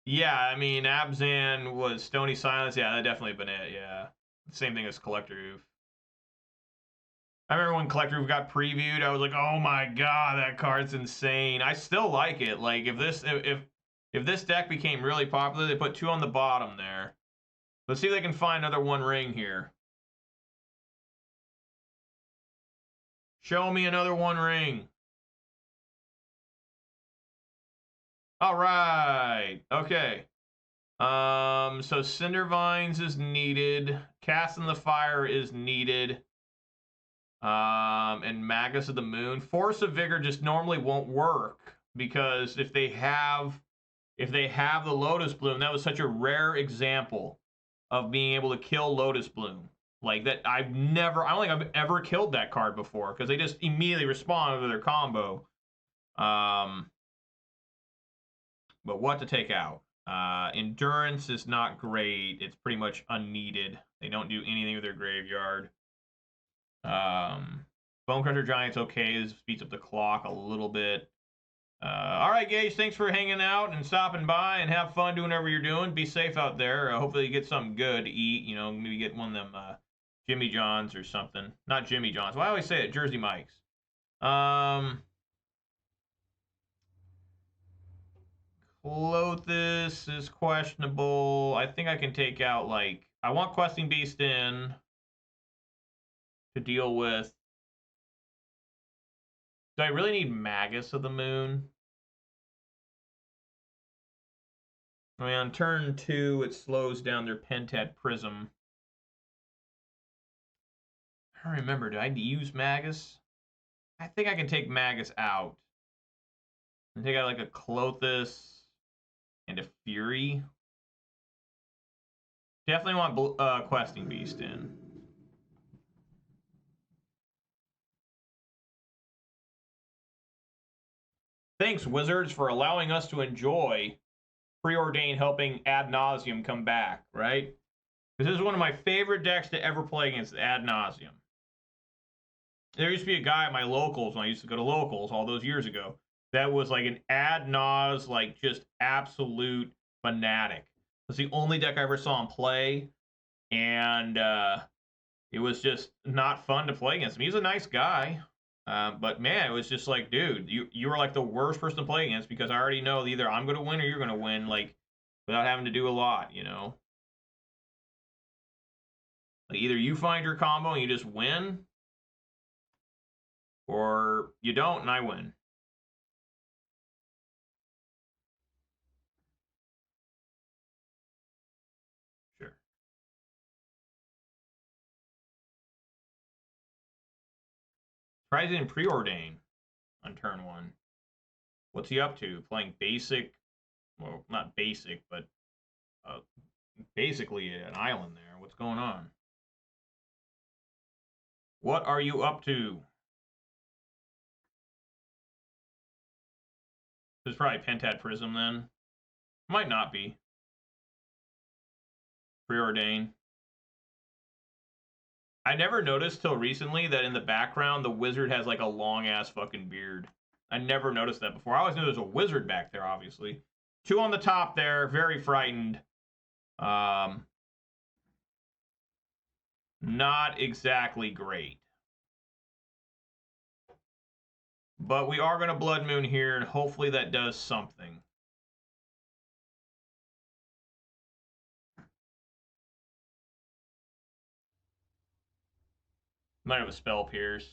Yeah, I mean, Abzan was Stony Silence. Yeah, that definitely been it, yeah. Same thing as Collector Roof. I remember when Collector Roof got previewed, I was like, oh my god, that card's insane. I still like it. Like, if this deck became really popular, they put 2 on the bottom there. Let's see if they can find another 1 ring here. Show me another 1 ring. All right. Okay. So Cinder Vines is needed. Cast in the Fire is needed. And Magus of the Moon. Force of Vigor just normally won't work because if they have the Lotus Bloom, that was such a rare example of being able to kill Lotus Bloom. Like that, I don't think I've ever killed that card before because they just immediately respond to their combo. But what to take out? Endurance is not great. It's pretty much unneeded. They don't do anything with their graveyard. Bonecrusher Giant's okay. This speeds up the clock a little bit. All right, Gage, thanks for hanging out and stopping by, and have fun doing whatever you're doing. Be safe out there. Hopefully you get something good to eat. You know, maybe get one of them Jimmy John's or something. Not Jimmy John's. Well, I always say it, Jersey Mike's. Clothis is questionable. I think I can take out, like, I want Questing Beast in to deal with. Do I really need Magus of the Moon? I mean, on turn 2, it slows down their Pentad Prism. I don't remember. Do I use Magus? I think I can take Magus out. And take out, like, a Clothis and a Fury. Definitely want Questing Beast in. Thanks, Wizards, for allowing us to enjoy Preordain helping Ad Nauseam come back, right? Because this is one of my favorite decks to ever play against, Ad Nauseam. There used to be a guy at my locals, when I used to go to locals all those years ago, that was like an Ad Naus, like just absolute fanatic. That's the only deck I ever saw him play, and it was just not fun to play against him. He's a nice guy. But man, it was just like, dude, you were like the worst person to play against because I already know either I'm going to win or you're going to win, like, without having to do a lot, you know? Like, either you find your combo and you just win, or you don't and I win. Sure. Tries in Preordain on turn 1. What's he up to? Playing basic, well, not basic, but basically an island there. What's going on? What are you up to? This is probably Pentad Prism then. Might not be. Preordain. I never noticed till recently that in the background the wizard has like a long ass fucking beard. I never noticed that before. I always knew there was a wizard back there, obviously. 2 on the top there, very frightened. Not exactly great. But we are going to Blood Moon here, and hopefully that does something. Might have a spell pierce.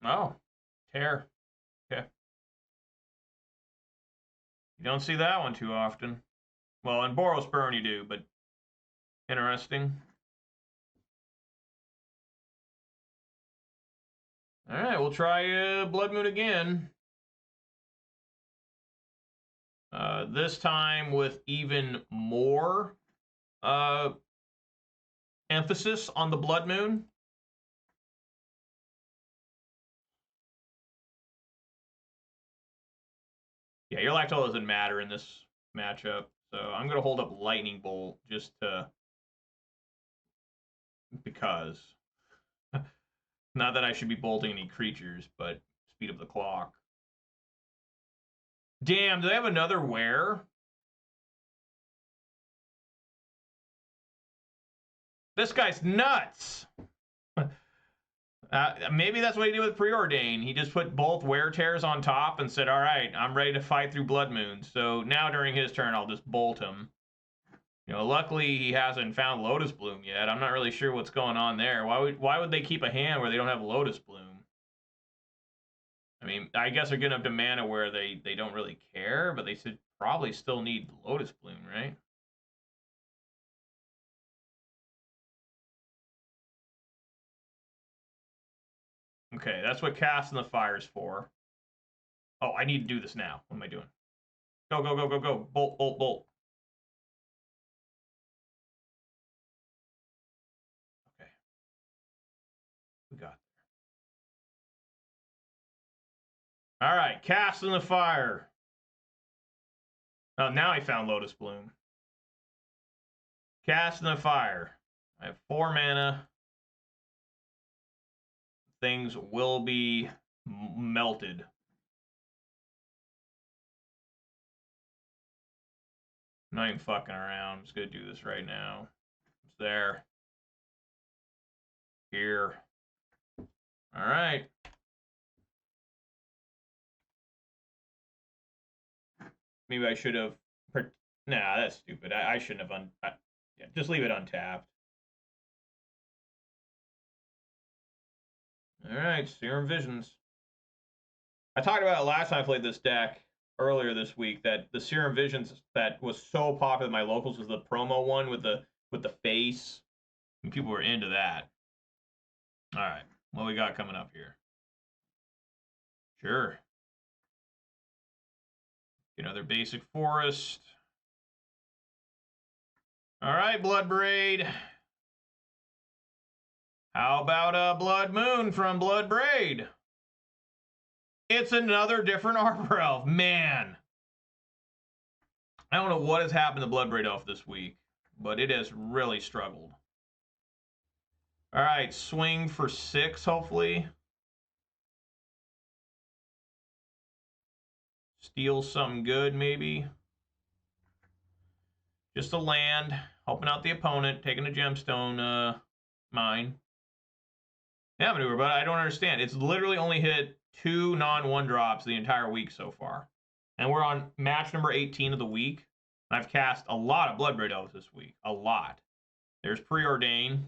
Oh, tear. Okay. You don't see that one too often. Well, in Boros Burn you do, but interesting. Alright, we'll try Blood Moon again. This time with even more emphasis on the Blood Moon. Yeah, your Lactol doesn't matter in this matchup, so I'm going to hold up Lightning Bolt just to... because. Not that I should be bolting any creatures, but speed up the clock. Damn, do they have another wear? This guy's nuts! Maybe that's what he did with Preordain. He just put both wear tears on top and said, all right, I'm ready to fight through Blood Moon. So now during his turn, I'll just bolt him. You know, luckily he hasn't found Lotus Bloom yet. I'm not really sure what's going on there. Why would they keep a hand where they don't have Lotus Bloom? I mean, I guess they're getting up to mana where they don't really care, but they should probably still need Lotus Bloom, right? Okay, that's what Cast in the Fire is for. Oh, I need to do this now. What am I doing? Go, go, go, go, go. Bolt, bolt, bolt. Okay. We got there. All right, Cast in the Fire. Oh, now I found Lotus Bloom. Cast in the Fire. I have 4 mana. Things will be melted. I'm not even fucking around. I'm just gonna do this right now. It's there. Here. All right. Maybe I should have. Nah, that's stupid. I shouldn't have yeah, just leave it untapped. All right, Serum Visions. I talked about it last time I played this deck earlier this week that the Serum Visions that was so popular in my locals was the promo one with the face. And people were into that. All right, what we got coming up here? Sure. Another basic forest. All right, Blood Braid. How about a Blood Moon from Blood Braid? It's another different Arbor Elf. Man. I don't know what has happened to Blood Braid Elf this week, but it has really struggled. All right, swing for 6, hopefully. Steal something good, maybe. Just a land, helping out the opponent, taking a gemstone mine. Yeah, maneuver, but I don't understand. It's literally only hit 2 non-1 drops the entire week so far. And we're on match number 18 of the week. I've cast a lot of Blood Braid Elves this week. A lot. There's Preordain.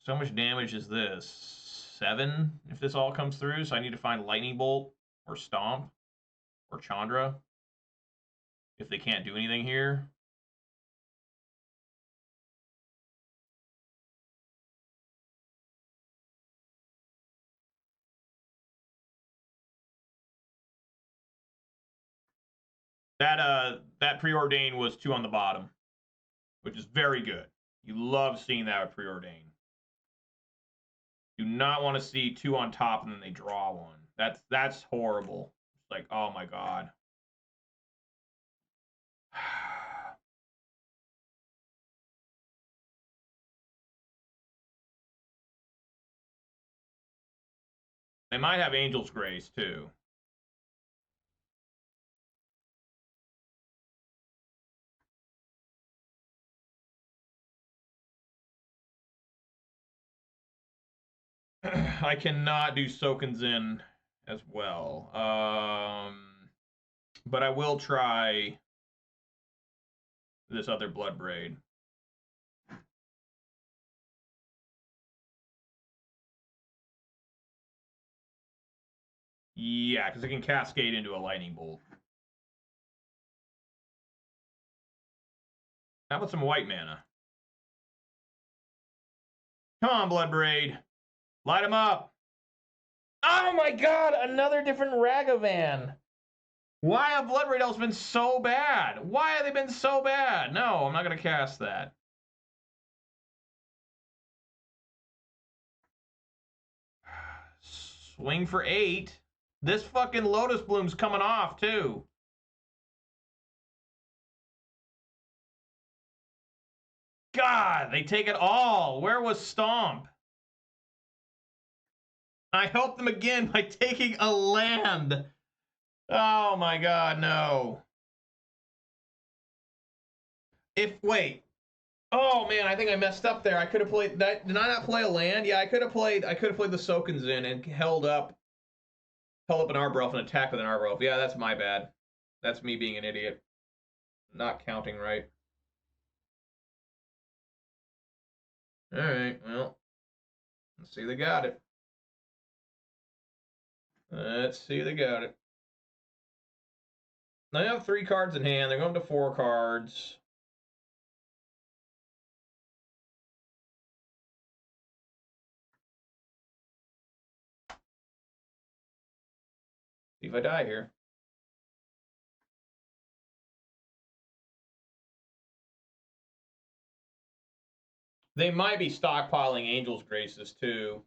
So much damage is this? 7 if this all comes through. So I need to find Lightning Bolt or Stomp or Chandra if they can't do anything here. That Preordain was 2 on the bottom, which is very good. You love seeing that with Preordain. Do not want to see 2 on top and then they draw 1. That's horrible. It's like, oh my god. They might have Angel's Grace too. I cannot do Soken's in as well. But I will try this other Blood Braid. Yeah, because it can cascade into a lightning bolt. How about some white mana? Come on, Blood Braid. Light him up. Oh my god, another different Ragavan. Why have Blood Braid Elves been so bad? Why have they been so bad? No, I'm not going to cast that. Swing for 8. This fucking Lotus Bloom's coming off, too. God, they take it all. Where was Stomp? I helped them again by taking a land. Oh my god, no. Wait. Oh man, I think I messed up there. I could have played that. Did I not play a land? Yeah, I could have played the Soken's in and held up an Arbor Elf and attack with an Arbor Elf. Yeah, that's my bad. That's me being an idiot. Not counting right. Alright, well. Let's see they got it. Let's see they got it. Now they have 3 cards in hand. They're going to 4 cards. See if I die here. They might be stockpiling Angel's Graces too.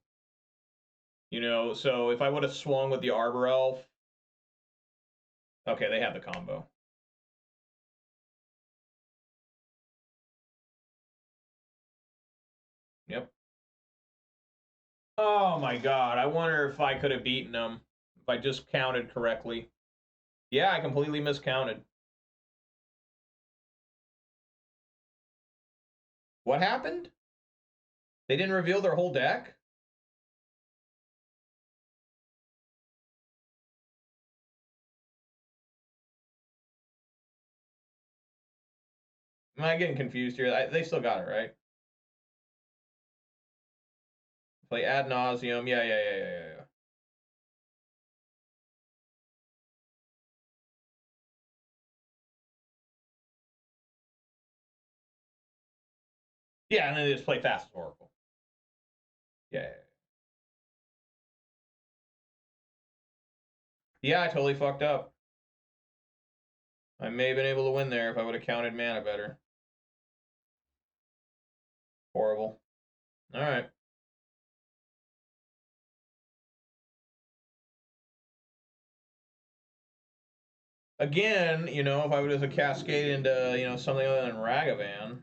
You know, so if I would have swung with the Arbor Elf. Okay, they have the combo. Yep. Oh my god, I wonder if I could have beaten them if I just counted correctly. Yeah, I completely miscounted. What happened? They didn't reveal their whole deck? Am I getting confused here? They still got it, right? Play Ad Nauseam. Yeah. Yeah, and then they just play Fast Oracle. Yeah. Yeah, I totally fucked up. I may have been able to win there if I would have counted mana better. Horrible. All right. Again, you know, if I would have cascaded into, you know, something other than Ragavan,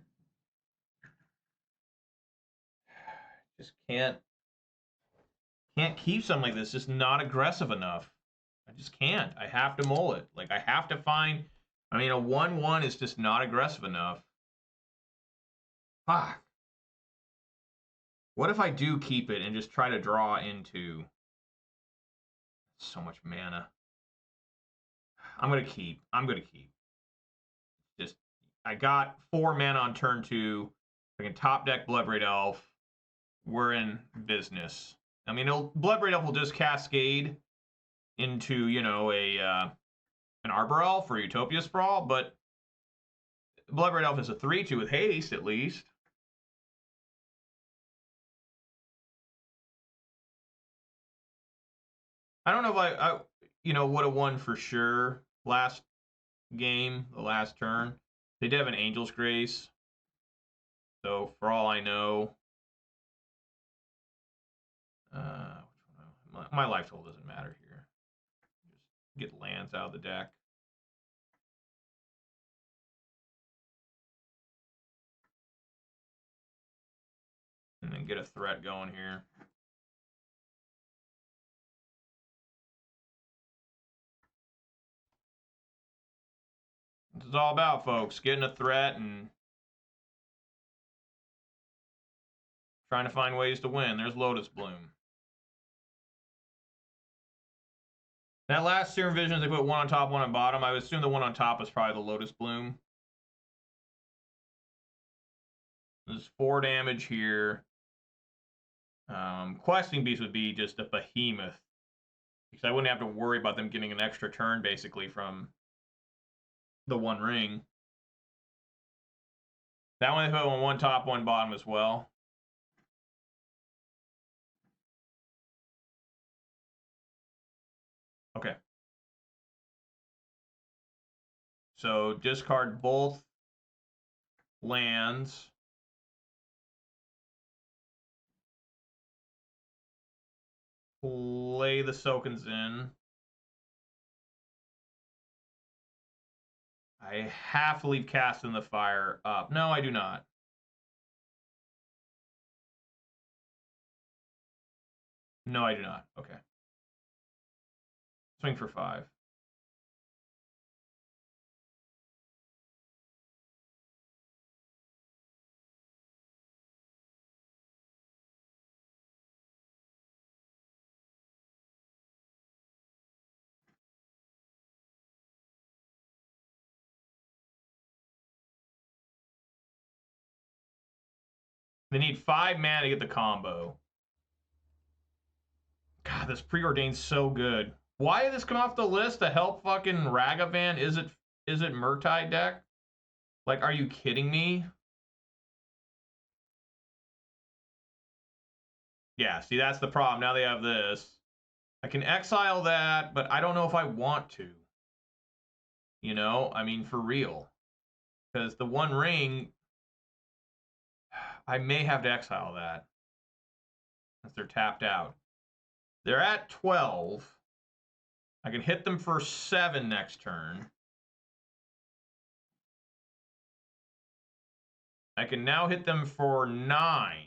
just can't keep something like this. Just not aggressive enough. I just can't. I have to mull it. Like, I have to find. I mean, a 1/1 is just not aggressive enough. Fuck. What if I do keep it and just try to draw into so much mana? I'm gonna keep. Just, I got 4 mana on turn 2. I can top deck Bloodbraid Elf. We're in business. I mean, Bloodbraid Elf will just cascade into, you know, an Arbor Elf or Utopia Sprawl, but Bloodbraid Elf is a 3/2 with haste at least. I don't know if I you know, would have won for sure last game, the last turn. They did have an Angel's Grace. So for all I know, my life total doesn't matter here. Just get lands out of the deck. And then get a threat going here. This is all about, folks. Getting a threat and trying to find ways to win. There's Lotus Bloom. That last Serum Visions, they put one on top, one on bottom. I would assume the one on top is probably the Lotus Bloom. There's 4 damage here. Questing Beast would be just a behemoth. Because I wouldn't have to worry about them getting an extra turn, basically, from the One Ring. That one they put on one top, one bottom as well. Okay. So discard both lands. Play the Soakins in. I have to leave Cast in the Fire up. No, I do not. No, I do not. Okay. Swing for 5. They need 5 mana to get the combo. God, this Preordained's so good. Why did this come off the list to help fucking Ragavan? Is it Murktide deck? Like, are you kidding me? Yeah, see, that's the problem. Now they have this. I can exile that, but I don't know if I want to. You know? I mean, for real. Because the One Ring, I may have to exile that. Since they're tapped out. They're at 12. I can hit them for 7 next turn. I can now hit them for 9.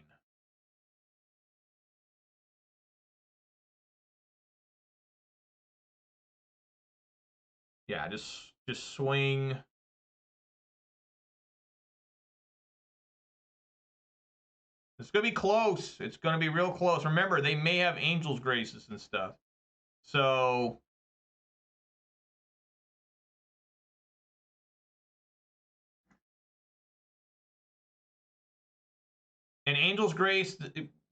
Yeah, just swing. It's going to be close. It's going to be real close. Remember, they may have Angel's Graces and stuff. So and Angel's Grace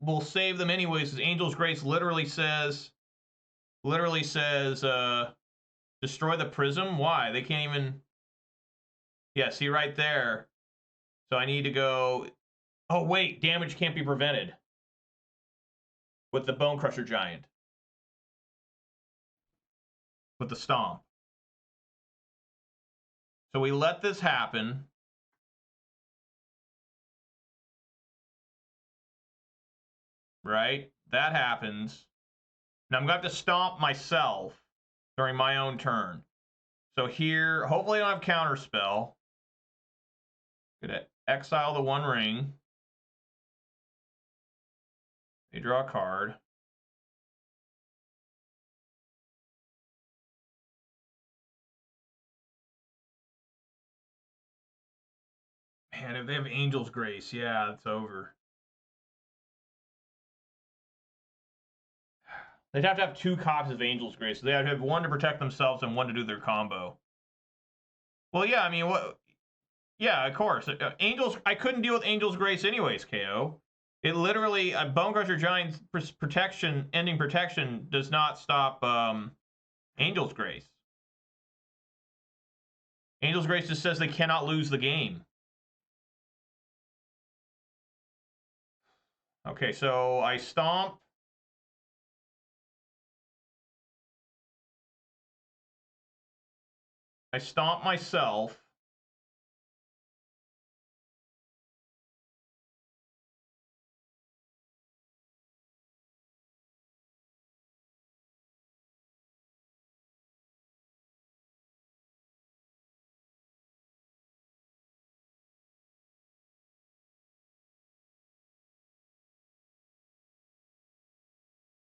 will save them anyways, because Angel's Grace literally says destroy the prism. Why? They can't even. Yeah, see right there. So I need to go. Oh wait, damage can't be prevented with the Bone Crusher Giant. With the Stomp. So we let this happen. Right? That happens. Now I'm going to have to stomp myself during my own turn. So here, hopefully I don't have Counterspell. Gonna exile the One Ring. They draw a card. Man, if they have Angel's Grace, yeah, it's over. They'd have to have 2 copies of Angel's Grace. So they have to have 1 to protect themselves and 1 to do their combo. Well, yeah, I mean, what? Yeah, of course. I couldn't deal with Angel's Grace anyways, KO. It literally, Bone Crusher Giant's protection, ending protection, does not stop Angel's Grace. Angel's Grace just says they cannot lose the game. Okay, so I stomp. I stomp myself.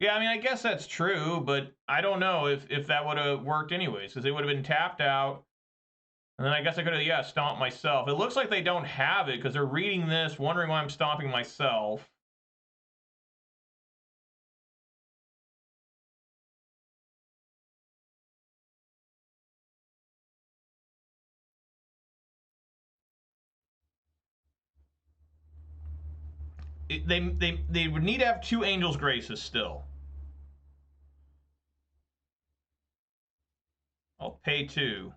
Yeah, I mean, I guess that's true, but I don't know if that would have worked anyways, because they would have been tapped out. And then I guess I could have, yeah, stomped myself. It looks like they don't have it, because they're reading this, wondering why I'm stomping myself. they would need to have 2 Angel's Graces still. I'll pay 2.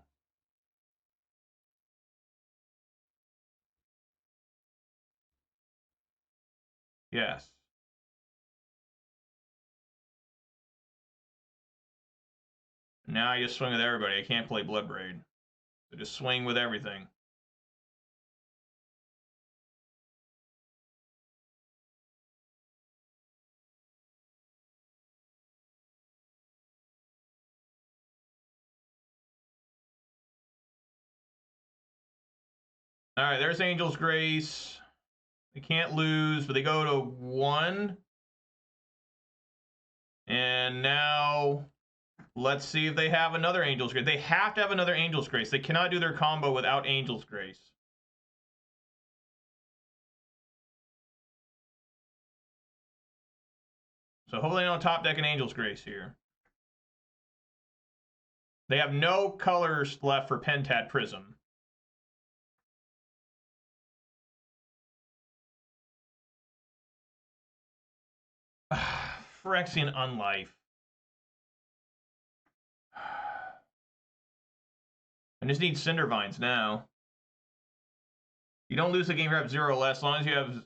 Yes. Now I just swing with everybody. I can't play Bloodbraid. So just swing with everything. All right, there's Angel's Grace. They can't lose, but they go to 1. And now let's see if they have another Angel's Grace. They have to have another Angel's Grace. They cannot do their combo without Angel's Grace. So hopefully they don't top deck an Angel's Grace here. They have no colors left for Pentad Prism. Phyrexian Unlife. I just need Cindervines now. You don't lose the game if you have 0 or less, as long as you have...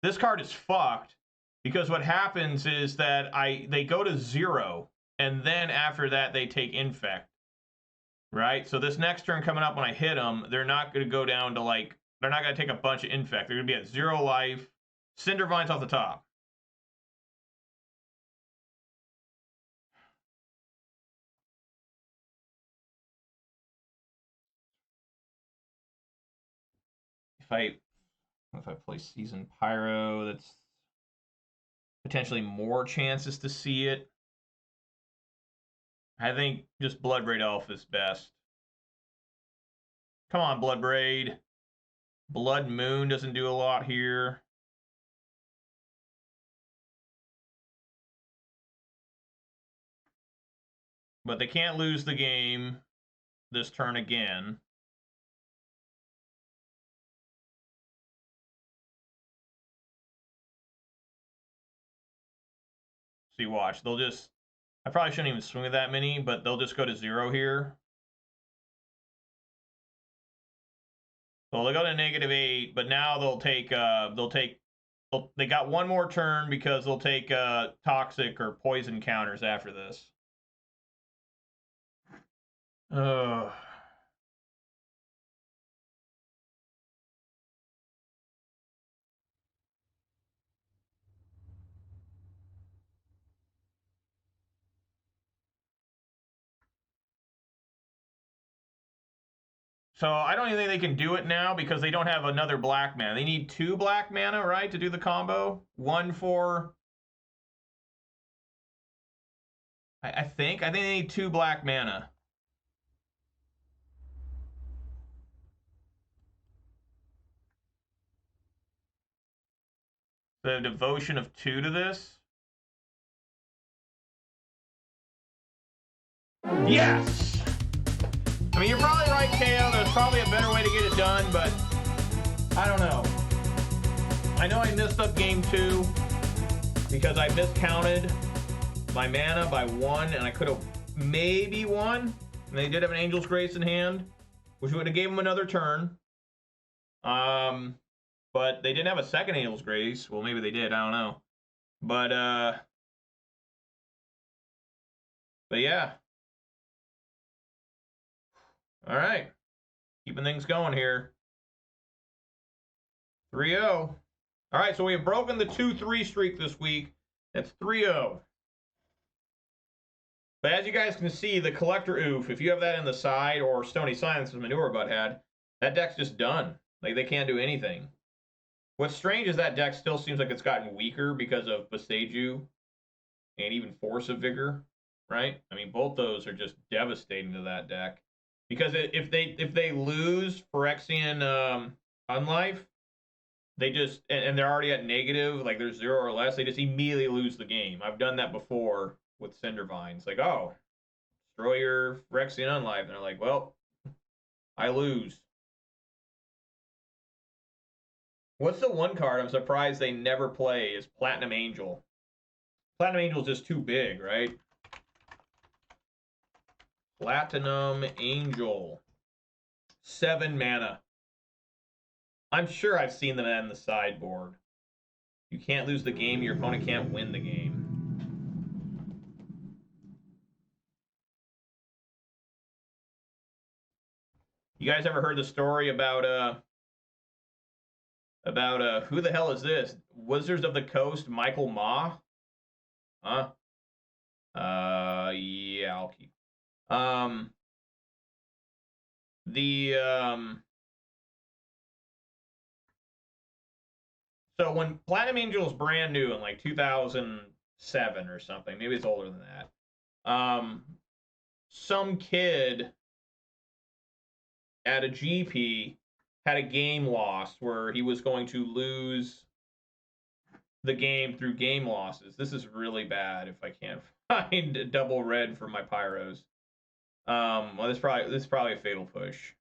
This card is fucked, because what happens is that they go to 0, and then after that they take Infect. Right? So this next turn coming up when I hit them, they're not going to go down to like... They're not going to take a bunch of Infect. They're going to be at 0 life. Cindervines off the top. If I play Seasoned Pyro, that's potentially more chances to see it. I think just Bloodbraid Elf is best. Come on, Bloodbraid. Blood Moon doesn't do a lot here. But they can't lose the game this turn again. See, watch. They'll just... I probably shouldn't even swing with that many, but they'll just go to 0 here. So they go to -8, but now they got one more turn because they'll take toxic or poison counters after this. So I don't even think they can do it now because they don't have another black mana. They need 2 black mana, right, to do the combo? 1 for... I think they need 2 black mana. The devotion of 2 to this. Yes! I mean, you're probably right, KO. There's probably a better way to get it done, but I don't know. I know I missed up game 2 because I miscounted my mana by 1, and I could have maybe won. And they did have an Angel's Grace in hand, which would have gave them another turn. But they didn't have a second Angel's Grace. Well, maybe they did. I don't know. But yeah. All right. Keeping things going here. 3-0. All right, so we have broken the 2-3 streak this week. That's 3-0. But as you guys can see, the Collector Oof, if you have that in the side, or Stony Silence, as Manure Butt had, that deck's just done. Like, they can't do anything. What's strange is that deck still seems like it's gotten weaker because of Boseiju and even Force of Vigor, right? I mean, both those are just devastating to that deck. Because if they lose Phyrexian Unlife, they just, and they're already at negative, like there's 0 or less, they just immediately lose the game. I've done that before with Cindervines. Like, oh, destroy your Phyrexian Unlife. And they're like, well, I lose. What's the one card I'm surprised they never play is Platinum Angel. Platinum Angel's just too big, right? Platinum Angel. 7 mana. I'm sure I've seen them in the sideboard. You can't lose the game, your opponent can't win the game. You guys ever heard the story about who the hell is this? Wizards of the Coast, Michael Ma? Huh? Yeah, I'll keep. So when Platinum Angel was brand new in like 2007 or something, maybe it's older than that. Some kid at a GP had a game loss where he was going to lose the game through game losses. This is really bad if I can't find a double red for my Pyros. Well, this is probably a fatal push.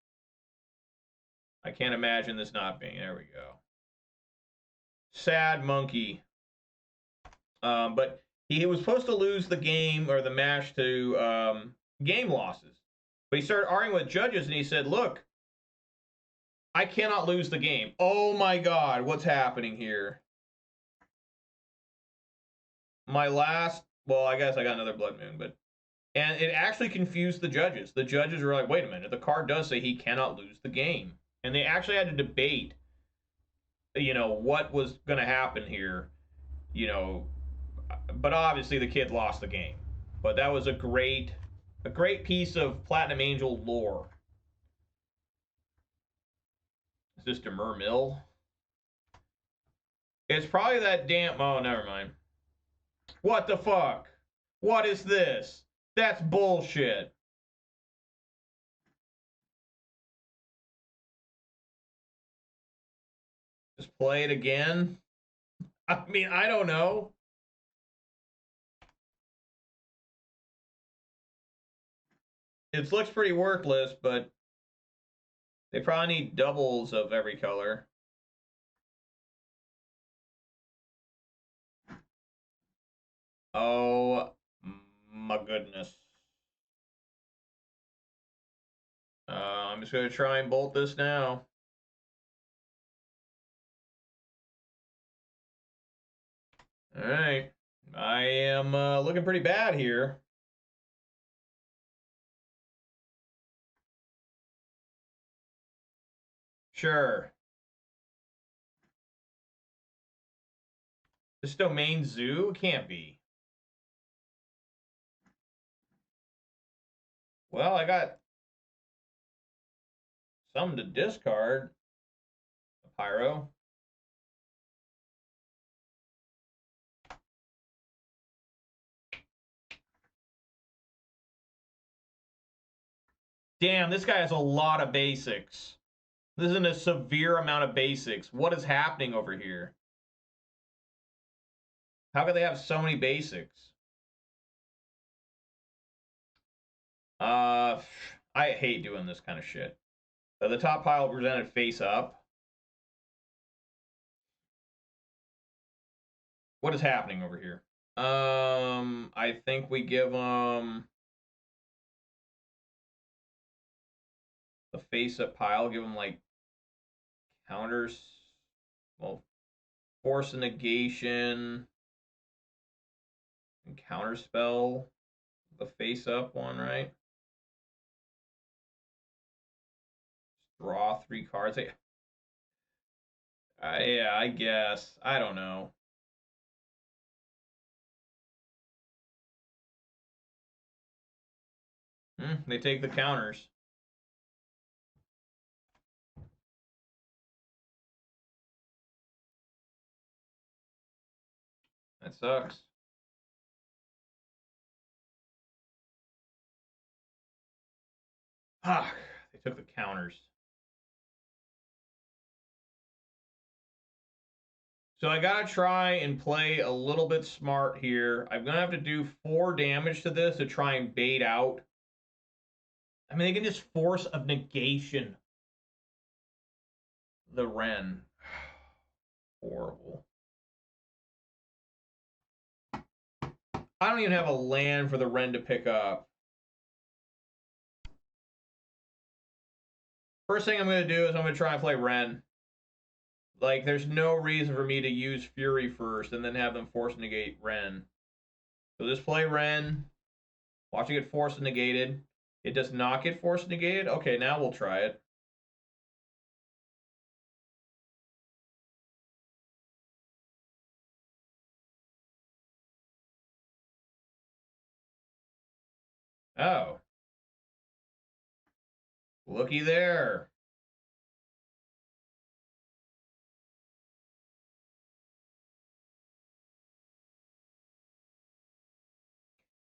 I can't imagine this not being. There we go. Sad monkey. But he was supposed to lose the game or the match to game losses. But he started arguing with judges and he said, look, I cannot lose the game. Oh my God, what's happening here? My last, well, I guess I got another Blood Moon, but, and it actually confused the judges. The judges were like, wait a minute, the card does say he cannot lose the game. And they actually had to debate, you know, what was going to happen here, you know, but obviously the kid lost the game. But that was a great piece of Platinum Angel lore. Is this Demur Mill? It's probably that damn, oh, never mind. What the fuck? What is this? That's bullshit. Just play it again? I mean, I don't know. It looks pretty worthless, but they probably need doubles of every color. Oh my goodness. I'm just going to try and bolt this now. All right. I am looking pretty bad here. Sure. This domain zoo? Can't be. Well, I got something to discard. A pyro. Damn, this guy has a lot of basics. This isn't a severe amount of basics. What is happening over here? How could they have so many basics? I hate doing this kind of shit. The top pile presented face up. What is happening over here? I think we give them the face up pile, give them like counters. Well, force a negation and counter spell the face up one, right? Draw 3 cards. Yeah, I guess. I don't know. They take the counters. That sucks. Ah, they took the counters. So I gotta try and play a little bit smart here. I'm gonna have to do 4 damage to this to try and bait out. I mean, they can just force a negation the Wren. Horrible. I don't even have a land for the Ren to pick up. First thing I'm going to do is I'm going to try and play Ren. Like, there's no reason for me to use Fury first and then have them force negate Ren. So just play Ren. Watch it get force negated. It does not get force negated. Okay, now we'll try it. Oh. Looky there.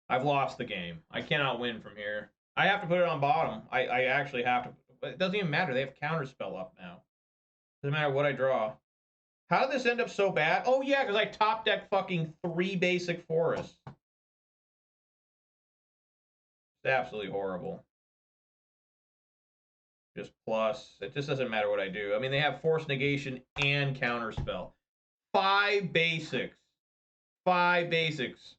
I've lost the game. I cannot win from here. I have to put it on bottom. I actually have to. But it doesn't even matter. They have counterspell up now. Doesn't matter what I draw. How did this end up so bad? Oh, yeah, because I top decked fucking 3 basic forests. It's absolutely horrible. Just plus. It just doesn't matter what I do. I mean, they have force negation and counterspell. 5 basics. 5 basics.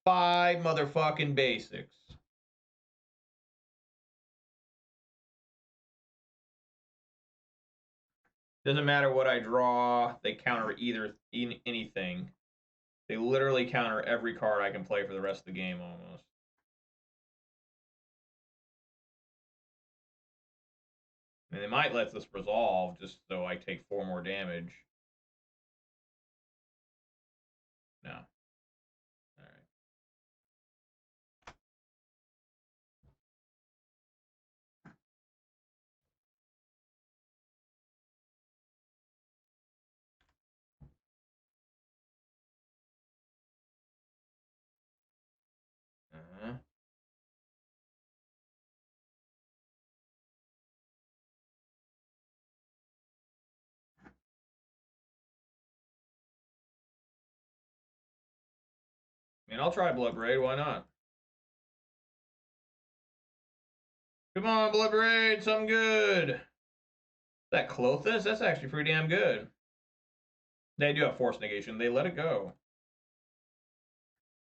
5 motherfucking basics. Doesn't matter what I draw. They counter anything. They literally counter every card I can play for the rest of the game almost. I mean, they might let this resolve just so I take 4 more damage. No. Alright. I mean, I'll try Blood Braid. Why not? Come on, Blood Braid. Something good. That Clothis? That's actually pretty damn good. They do have force negation. They let it go.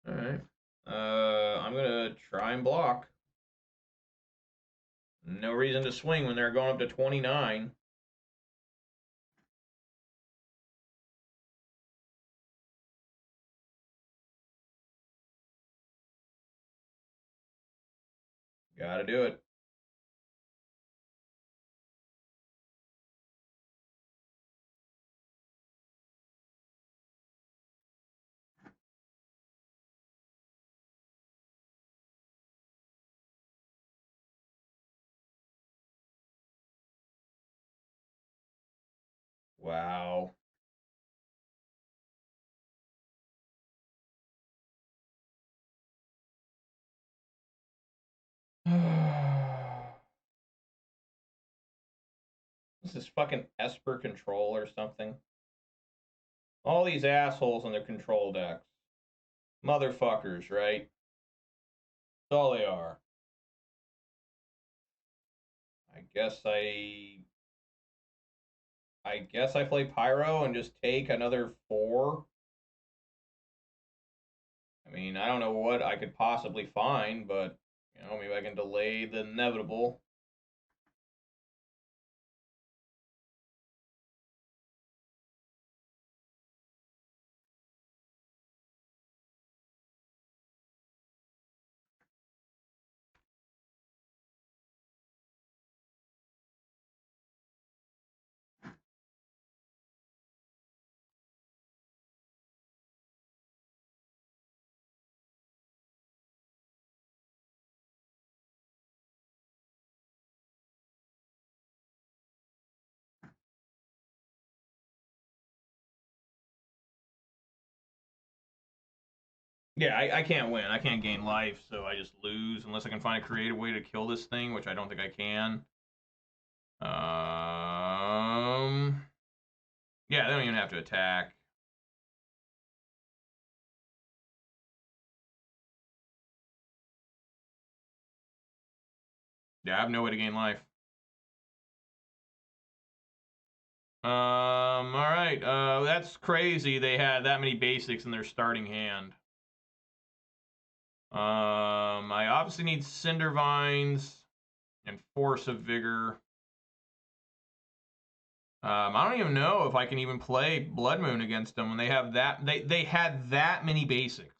Alright. I'm going to try and block. No reason to swing when they're going up to 29. Gotta do it. Wow. This is fucking Esper control or something. All these assholes in their control decks. Motherfuckers, right? That's all they are. I guess I play Pyro and just take another 4. I mean, I don't know what I could possibly find, but, you know, maybe I can delay the inevitable. Yeah, I can't win. I can't gain life, so I just lose unless I can find a creative way to kill this thing, which I don't think I can. Yeah, they don't even have to attack. Yeah, I have no way to gain life. All right. right. That's crazy. They had that many basics in their starting hand. I obviously need Cinder Vines and Force of Vigor. I don't even know if I can even play Blood Moon against them when they have that. They had that many basics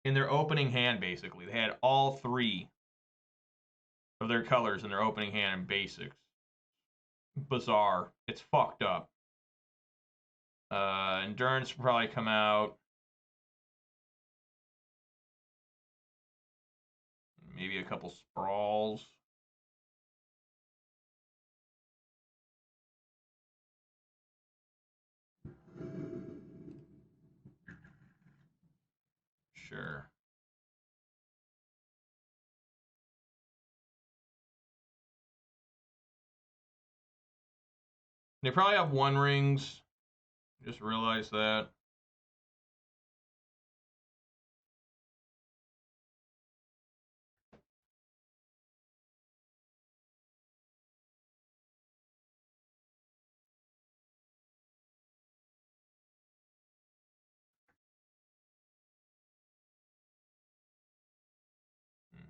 in their opening hand. Basically, they had all 3 of their colors in their opening hand in basics. Bizarre. It's fucked up. Endurance will probably come out. Maybe a couple sprawls. Sure. They probably have 1 rings. Just realized that.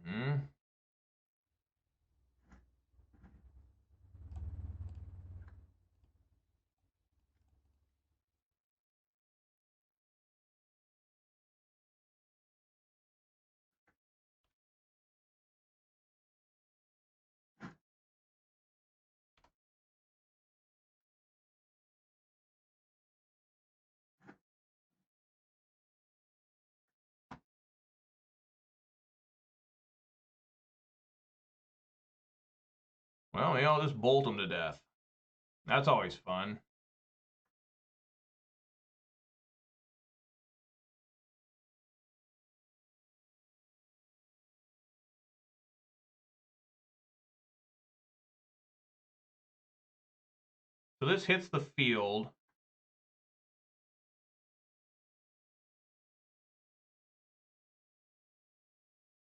Mm-hmm. Well, maybe I'll just bolt them to death. That's always fun. So this hits the field.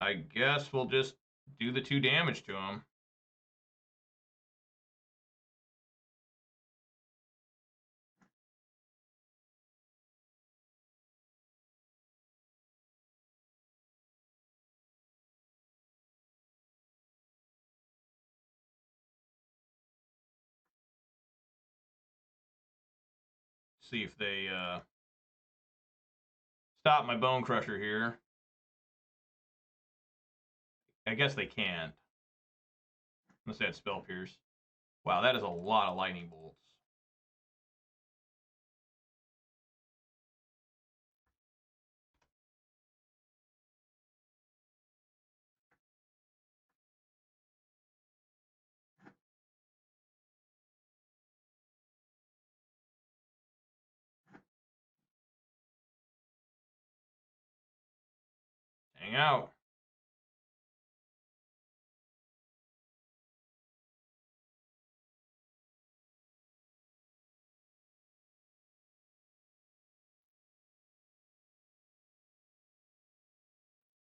I guess we'll just do the 2 damage to him. See if they stop my Bone Crusher here. I guess they can't. Unless they had Spell Pierce. Wow, that is a lot of lightning bolts. Hang out.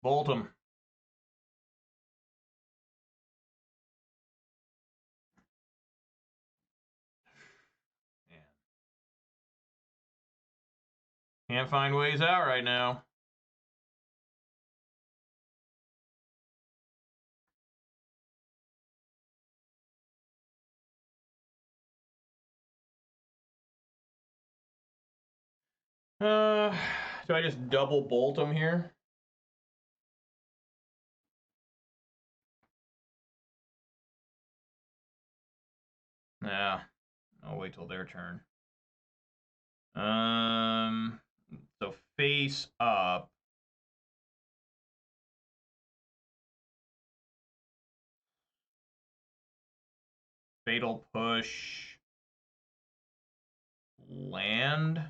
Bolt him. Man. Can't find ways out right now. Do I just double bolt him here? Nah, I'll wait till their turn. So face up. Fatal Push. Land.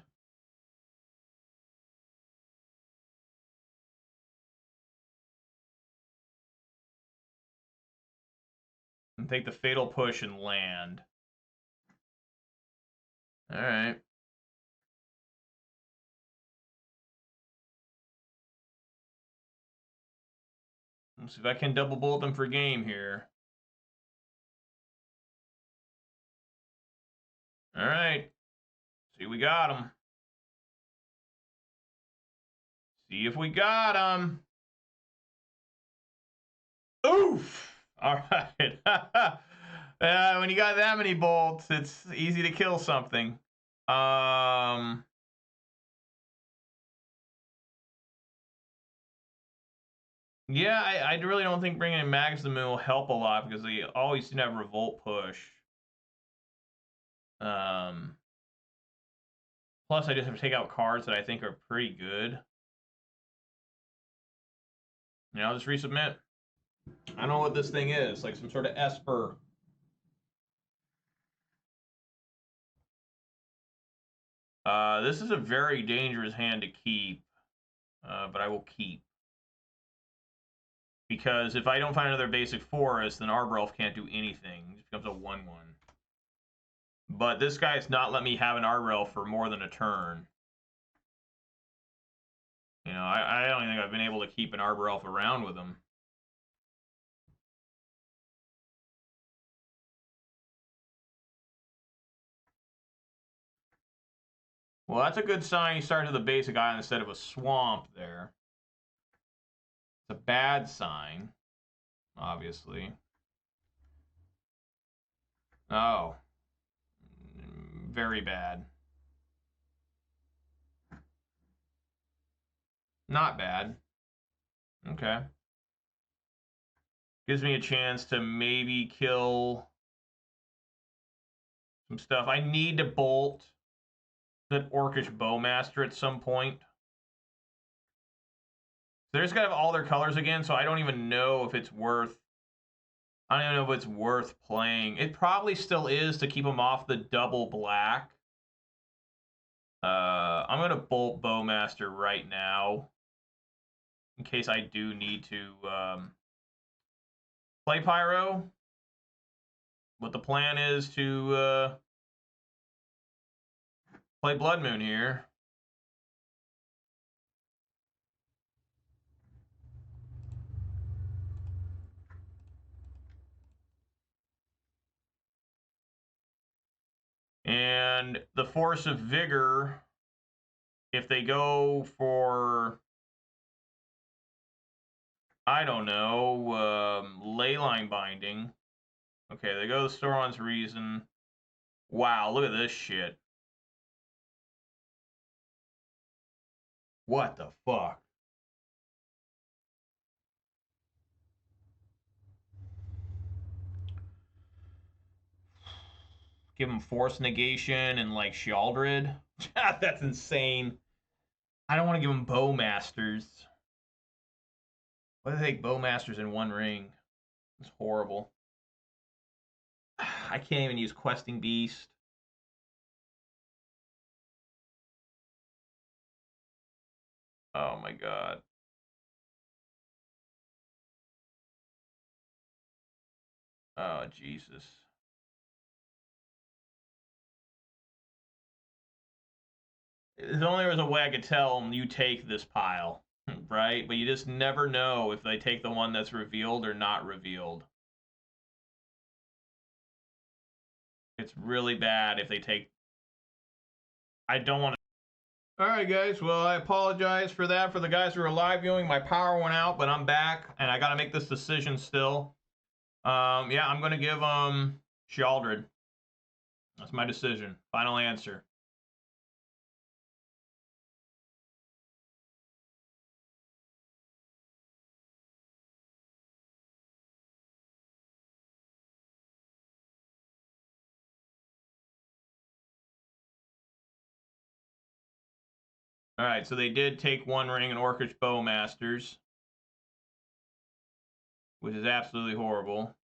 And take the Fatal Push and land. Alright. Let's see if I can double bolt them for game here. Alright. See, we got him. See if we got him. Oof! All right. When you got that many bolts, it's easy to kill something. Yeah, I really don't think bringing in Mags to the Moon will help a lot because they always seem to have Revolt push. Plus, I just have to take out cards that I think are pretty good. You know, I'll just resubmit. I don't know what this thing is, like some sort of Esper. This is a very dangerous hand to keep, but I will keep. Because if I don't find another basic forest, then Arbor Elf can't do anything. It becomes a 1-1. But this guy has not let me have an Arbor Elf for more than a turn. You know, I don't think I've been able to keep an Arbor Elf around with him. Well, that's a good sign he started with a basic island instead of a swamp there. It's a bad sign, obviously. Oh. Very bad. Not bad. Okay. Gives me a chance to maybe kill some stuff. I need to bolt that Orcish Bowmaster at some point. They're just gonna have all their colors again, so I don't even know if it's worth... I don't even know if it's worth playing. It probably still is to keep them off the double black. I'm gonna bolt Bowmaster right now. In case I do need to play Pyro. But the plan is to play Blood Moon here. And the Force of Vigor, if they go for, I don't know, Leyline Binding. Okay, they go to Sauron's Reason. Wow, look at this shit. What the fuck? Give him Force Negation and, like, Shealdred? That's insane. I don't want to give him Bowmasters. Why do they take Bowmasters in one ring? It's horrible. I can't even use Questing Beast. Oh my god. Oh, Jesus. If only there was a way I could tell them you take this pile, right? But you just never know if they take the one that's revealed or not revealed. It's really bad if they take... I don't want to... Alright, guys. Well, I apologize for that. For the guys who are live viewing, my power went out, but I'm back, and I got to make this decision still. Yeah, I'm going to give Shealdred. That's my decision. Final answer. Alright, so they did take one ring in Orcish Bowmasters, which is absolutely horrible.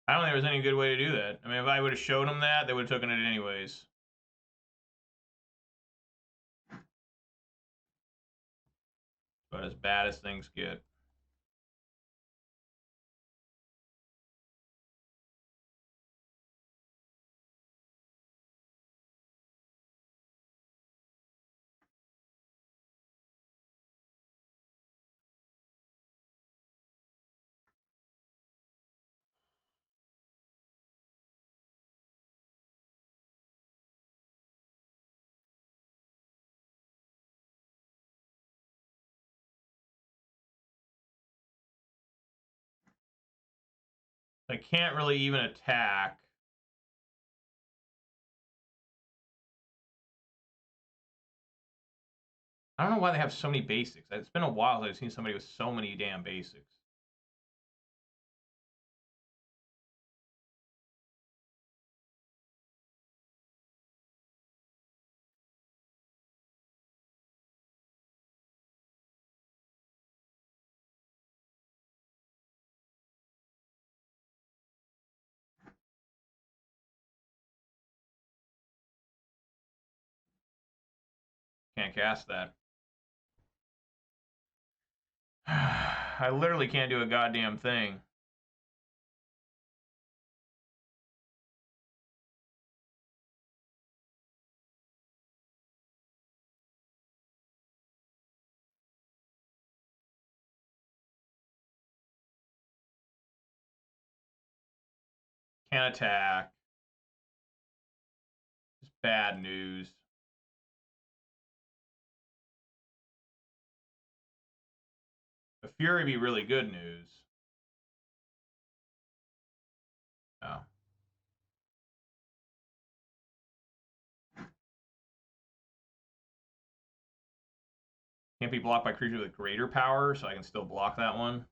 I don't think there was any good way to do that. I mean, if I would have showed them that, they would have taken it anyways. But as bad as things get. I can't really even attack. I don't know why they have so many basics. It's been a while since I've seen somebody with so many damn basics. Can't cast that. I literally can't do a goddamn thing. Can't attack. It's bad news. A Fury would be really good news. Oh. Can't be blocked by creatures with greater power, so I can still block that one.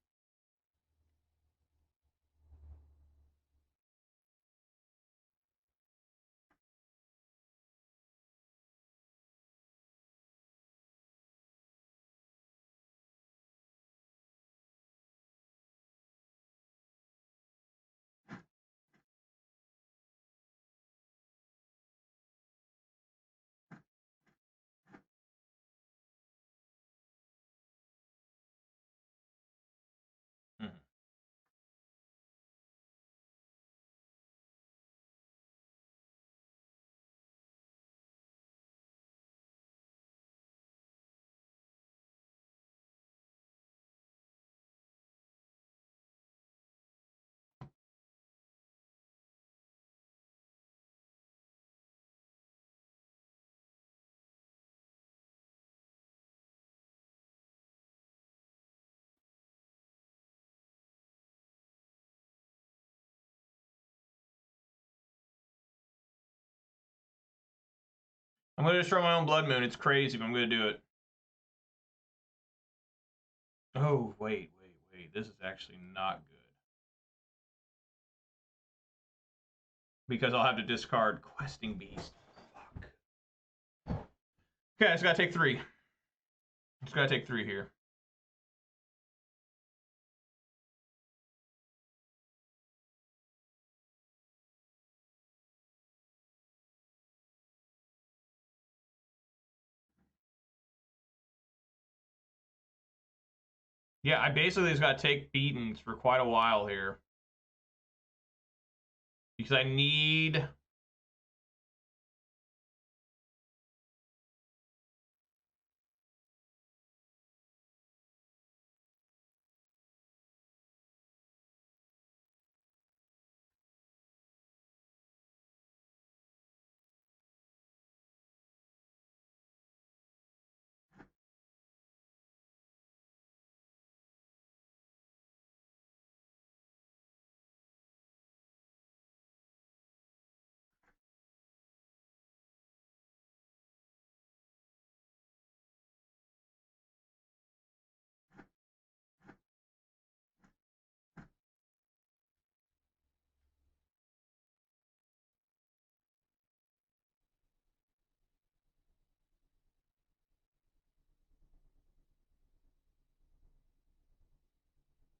Mm-hmm. I'm going to destroy my own Blood Moon. It's crazy, but I'm going to do it. Oh, wait. This is actually not good. Because I'll have to discard Questing Beast. Fuck. Okay, I just got to take 3. Just got to take 3 here. Yeah, I basically just got to take beatings for quite a while here. Because I need...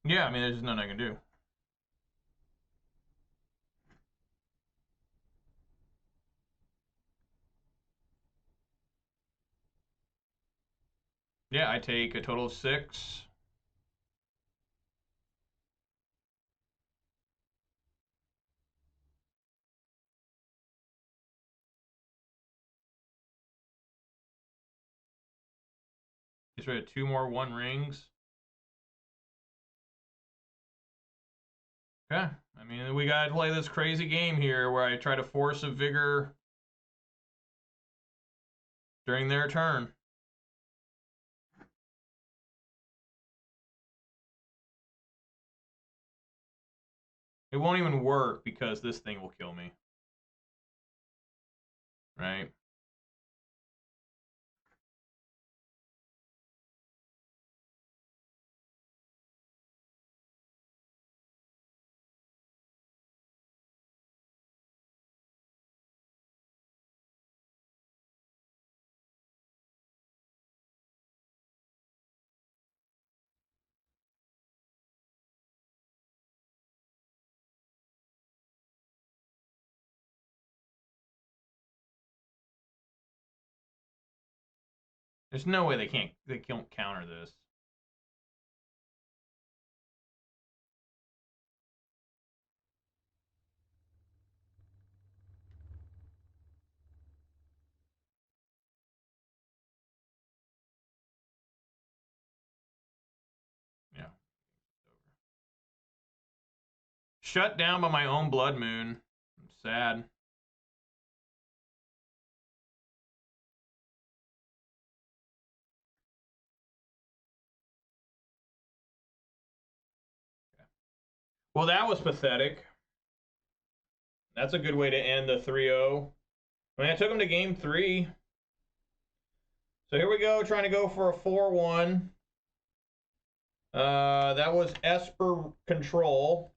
Yeah, I mean, there's nothing I can do. Yeah, I take a total of 6. Gets rid of 2 more 1 rings. Okay. I mean, we gotta play this crazy game here where I try to force a Vigor during their turn. It won't even work because this thing will kill me. Right? There's no way they can't counter this. Yeah. Shut down by my own blood moon. I'm sad. Well, that was pathetic. That's a good way to end the 3-0. I mean, I took him to game 3. So here we go, trying to go for a 4-1. That was Esper control,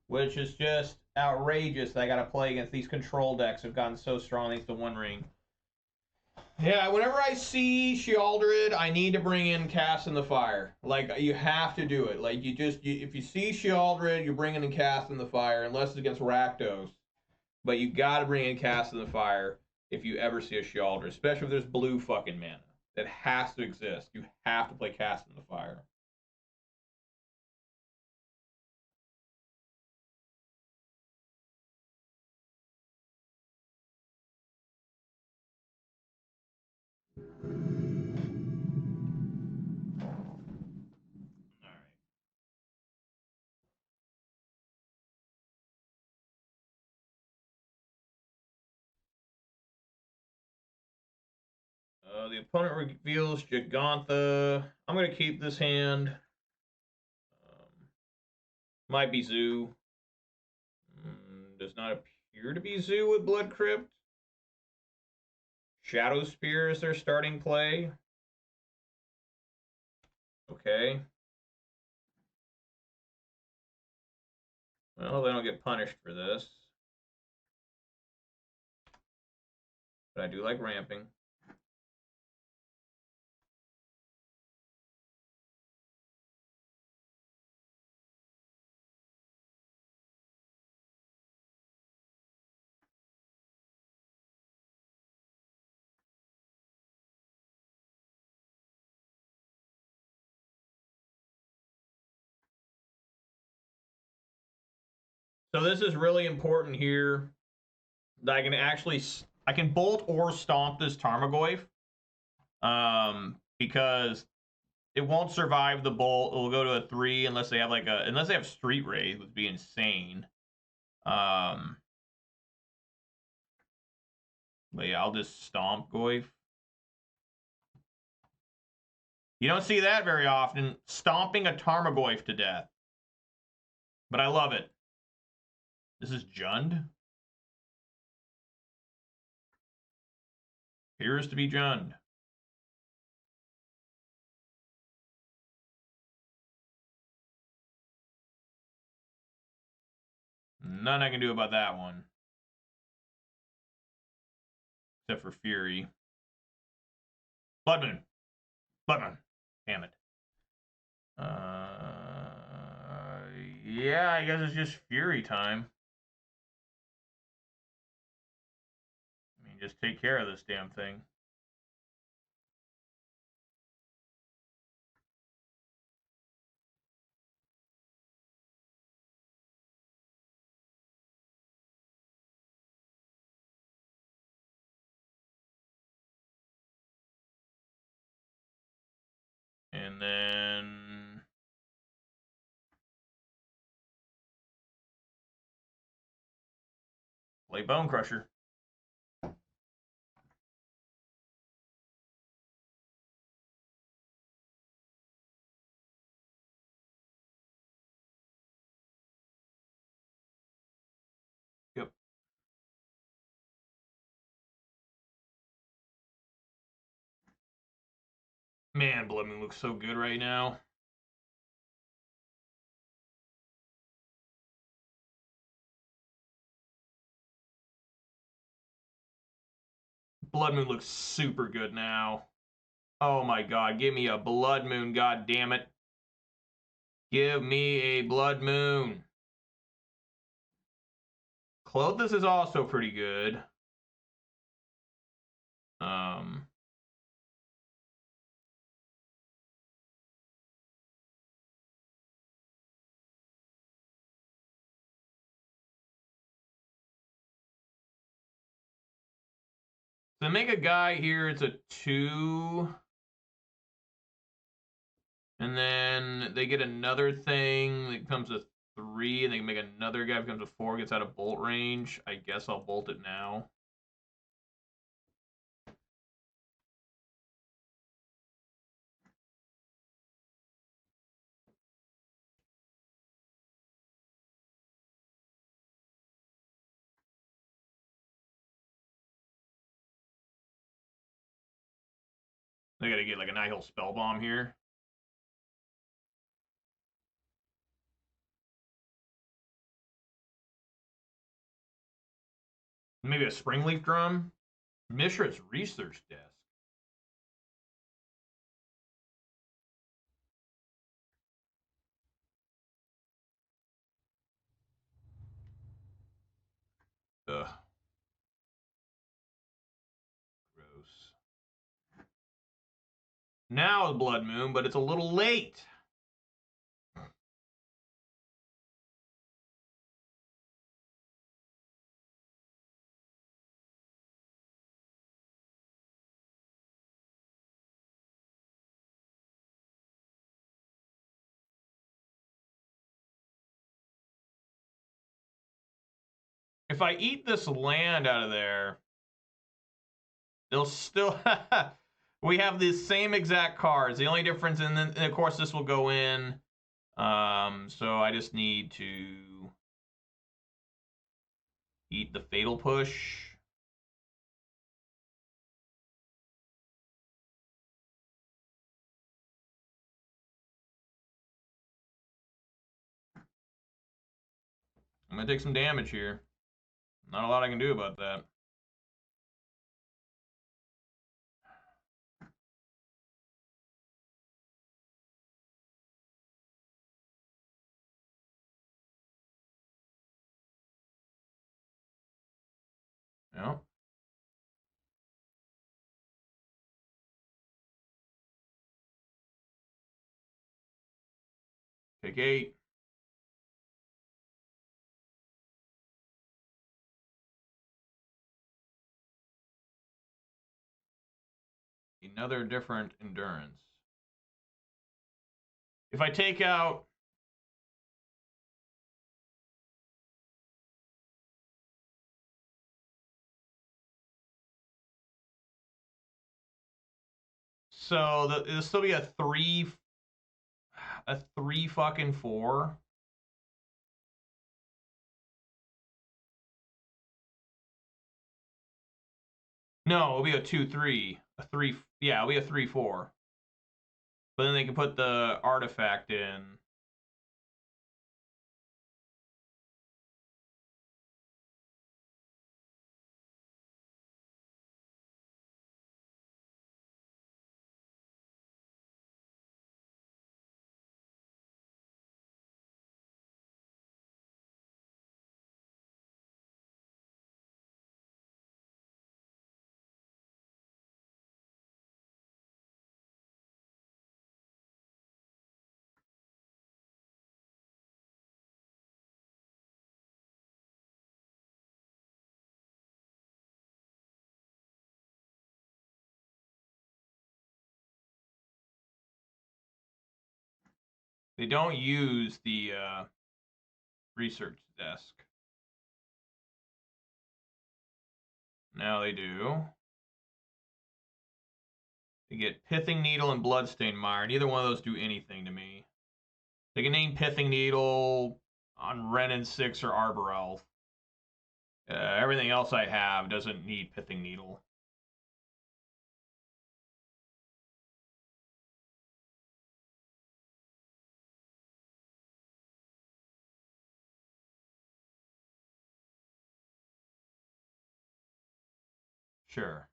which is just outrageous that I got to play against these control decks have gotten so strong thanks to One Ring. Yeah, whenever I see Shealdred, I need to bring in Cast in the Fire. Like, you have to do it. Like, if you see Shealdred, you're bringing in Cast in the Fire, unless it's against Rakdos. But you got to bring in Cast in the Fire if you ever see a Shealdred, especially if there's blue fucking mana. That has to exist. You have to play Cast in the Fire. The opponent reveals Gigantha. I'm going to keep this hand. Might be Zoo. Does not appear to be Zoo with Blood Crypt. Shadow Spear is their starting play. Okay. Well, they don't get punished for this. But I do like ramping. So this is really important here. That I can bolt or stomp this Tarmogoyf. Because it won't survive the bolt. It'll go to a 3 unless they have Street Wraith, which would be insane. But yeah, I'll just stomp Goyf. You don't see that very often, stomping a Tarmogoyf to death. But I love it. This is Jund. Appears to be Jund. None I can do about that one. Except for Fury. Blood Moon. Blood Moon. Damn it. Yeah, I guess it's just Fury time. I mean, just take care of this damn thing. And then play Bone Crusher. Man, Blood Moon looks so good right now. Blood Moon looks super good now. Oh my god, give me a Blood Moon, god damn it. Give me a Blood Moon. Clothis is also pretty good. So make a guy here, it's a 2. And then they get another thing that becomes a 3, and they can make another guy becomes a 4, gets out of bolt range. I guess I'll bolt it now. They gotta get like a Nihil Spell Bomb here. Maybe a Springleaf Drum. Mishra's Research Desk. Ugh. Gross. Now a Blood Moon, but it's a little late. If I eat this land out of there, they'll still... we have the same exact cards. The only difference, and then of course this will go in. So I just need to eat the Fatal Push. I'm gonna take some damage here. Not a lot I can do about that. Yeah. Take 8. Another different endurance. If I take out... So it'll still be a 3 fucking 4. No, it'll be a 2-3. A 3, yeah, it'll be a 3-4. But then they can put the artifact in. They don't use the research desk. Now they do. They get Pithing Needle and Bloodstained Mire. Neither one of those do anything to me. They can name Pithing Needle on Renin 6 or Arbor Elf. Everything else I have doesn't need Pithing Needle. Sure.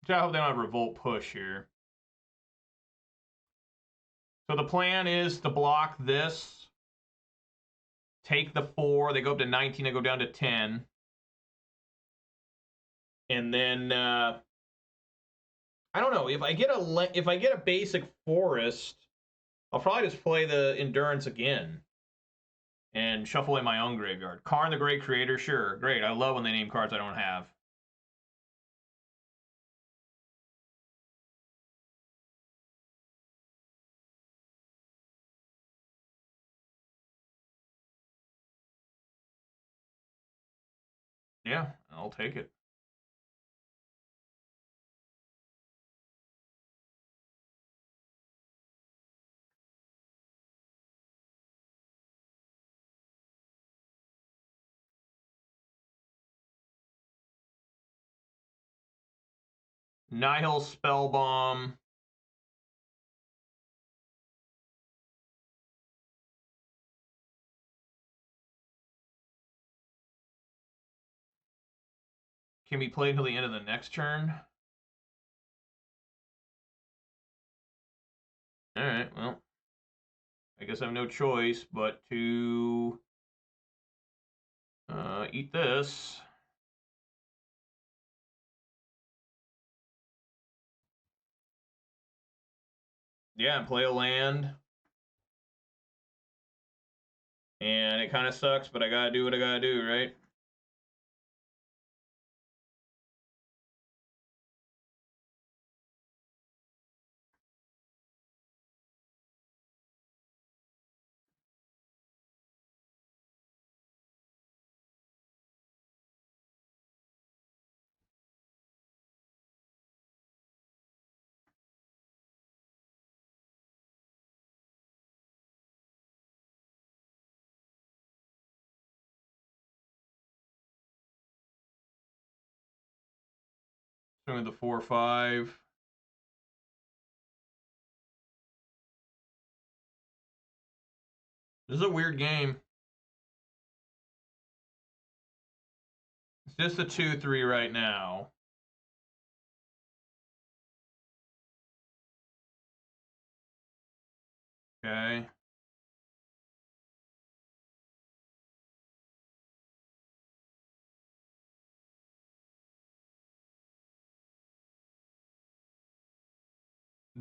I hope they don't have Revolt Push here. So the plan is to block this, take the 4, they go up to 19, they go down to 10. And then I don't know, if I get a basic forest, I'll probably just play the endurance again and shuffle in my own graveyard. Karn the Great Creator, sure, great. I love when they name cards I don't have. Yeah, I'll take it. Nihil Spellbomb. Can be played until the end of the next turn. Alright, well. I guess I have no choice but to eat this. Yeah, and play a land. And it kind of sucks, but I gotta do what I gotta do, right? Swing with the 4/5. This is a weird game. It's just a 2/3 right now. Okay.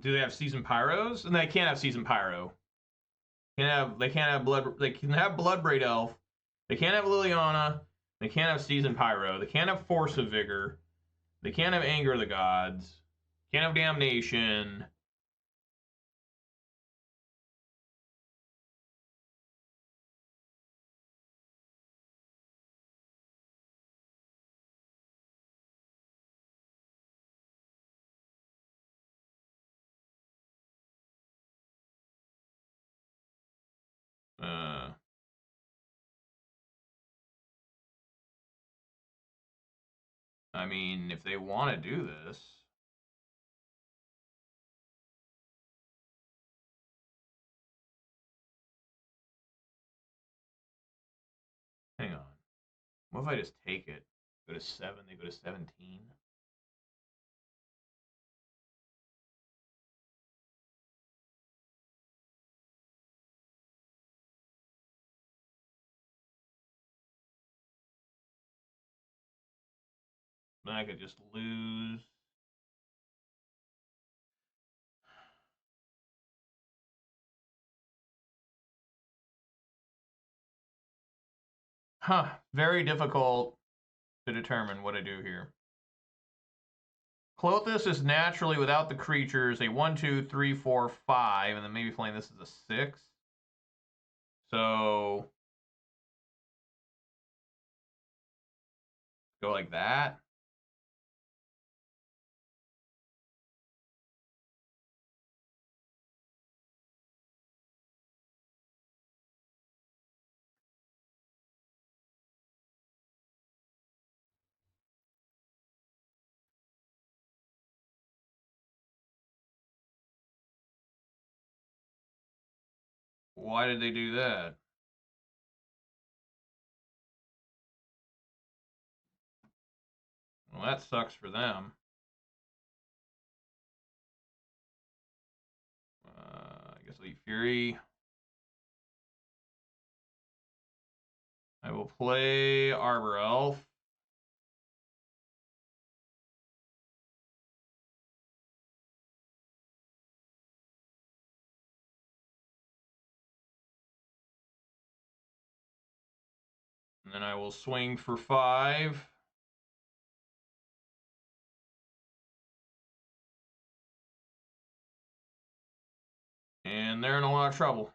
Do they have Season Pyros? And they can't have Season Pyro. They can't have Blood. They can have Bloodbraid Elf. They can't have Liliana. They can't have Season Pyro. They can't have Force of Vigor. They can't have Anger of the Gods. Can't have Damnation. I mean, if they want to do this. Hang on. What if I just take it? Go to 7, they go to 17. Then I could just lose. Huh. Very difficult to determine what to do here. Clothis is naturally, without the creatures, a 1, 2, 3, 4, 5, and then maybe playing this as a 6. So go like that. Why did they do that? Well, that sucks for them. I guess Elite Fury. I will play Arbor Elf. And then I will swing for 5. And they're in a lot of trouble.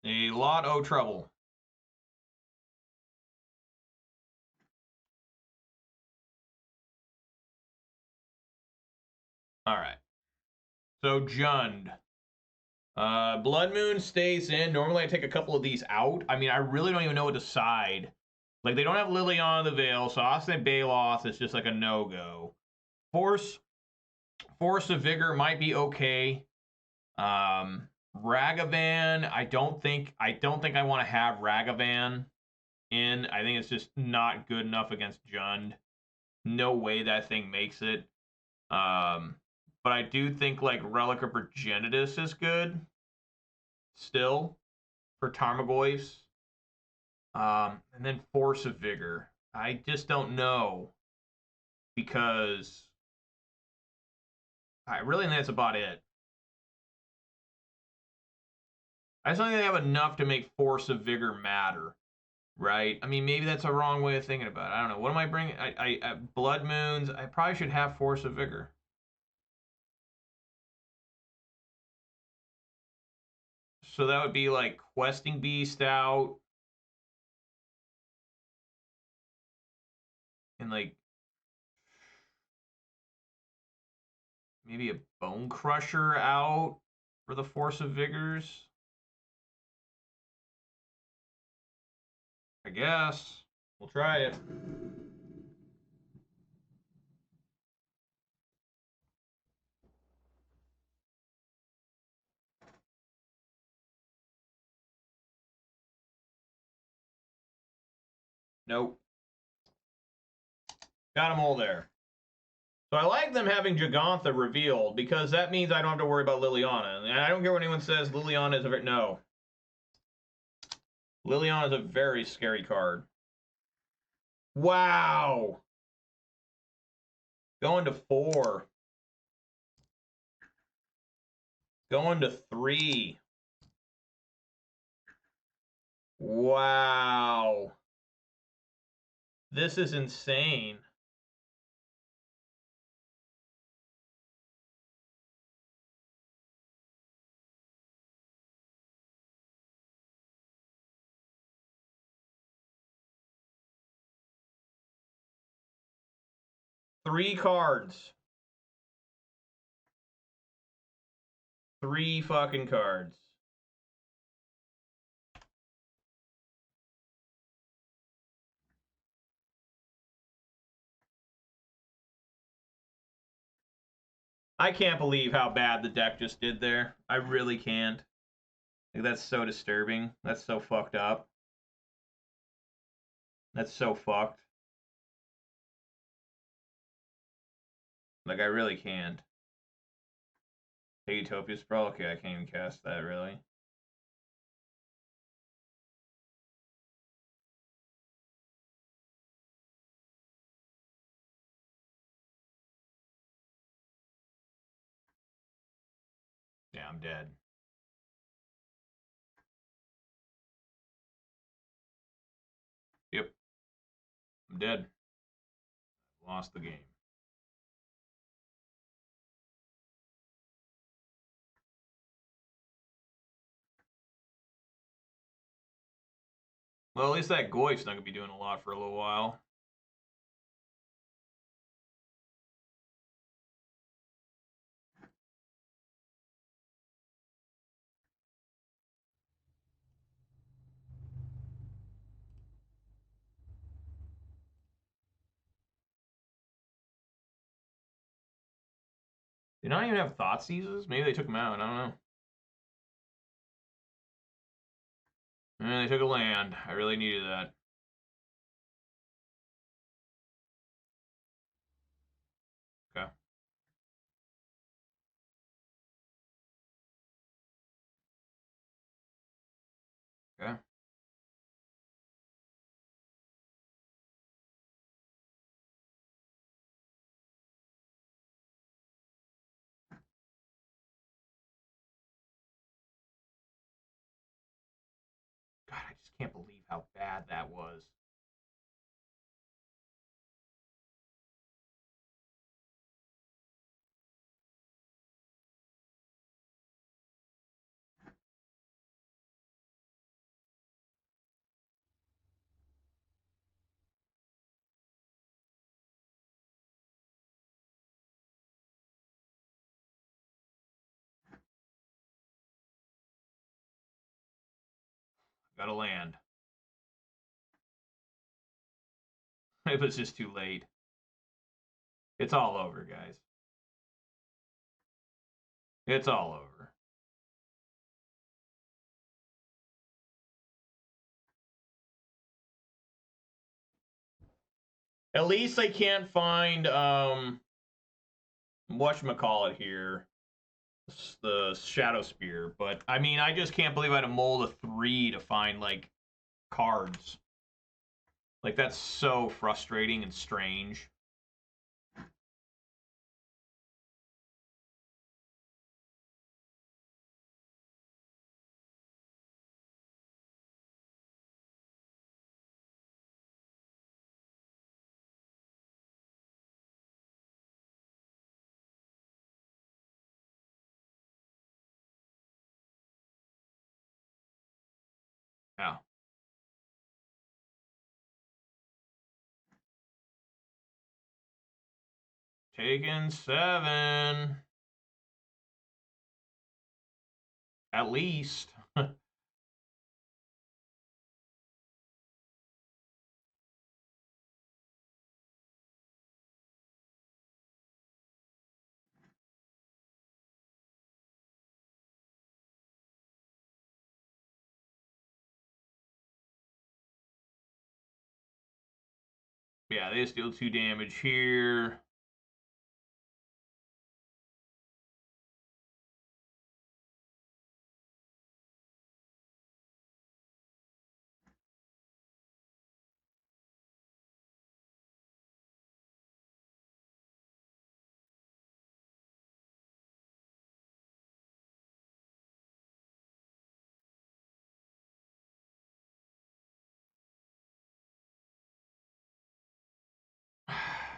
A lot of trouble. All right. So Jund. Blood Moon stays in. Normally I take a couple of these out. I mean, I really don't even know what to side. Like, they don't have Liliana the Veil, so I'll say Baloth is just like a no-go. Force of Vigor might be okay. Ragavan, I don't think I want to have Ragavan in. I think it's just not good enough against Jund. No way that thing makes it. But I do think like Relic of Progenitus is good still for Tarmogoyfs. And then Force of Vigor. I just don't know because I really think that's about it. I just don't think they have enough to make Force of Vigor matter, right? I mean, maybe that's a wrong way of thinking about it. I don't know. What am I bringing? I Blood Moons. I probably should have Force of Vigor. So that would be like Questing Beast out. And like maybe a Bone Crusher out for the Force of Vigors. I guess. We'll try it. Nope. Got them all there. So I like them having Gigantha revealed because that means I don't have to worry about Liliana. And I don't care what anyone says, Liliana is a no. Liliana is a very scary card. Wow. Going to 4. Going to 3. Wow. This is insane. Three cards. 3 fucking cards. I can't believe how bad the deck just did there. I really can't. Like, that's so disturbing. That's so fucked up. That's so fucked. Like, I really can't. Hey, Utopia Sprawl? Okay, I can't even cast that, really. Yeah, I'm dead. Yep. I'm dead. Lost the game. Well, at least that Goyf's not going to be doing a lot for a little while. Do not even have Thought Seizes? Maybe they took them out. I don't know. And they took a land. I really needed that. Okay. Okay. God, I just can't believe how bad that was. Gotta land. It was just too late. It's all over, guys. It's all over. At least I can't find whatchamacallit here. The Shadow Spear. But I mean, I just can't believe I had to mold a 3 to find like cards. Like that's so frustrating and strange. Yeah. Taking 7. At least. Yeah, they deal 2 damage here.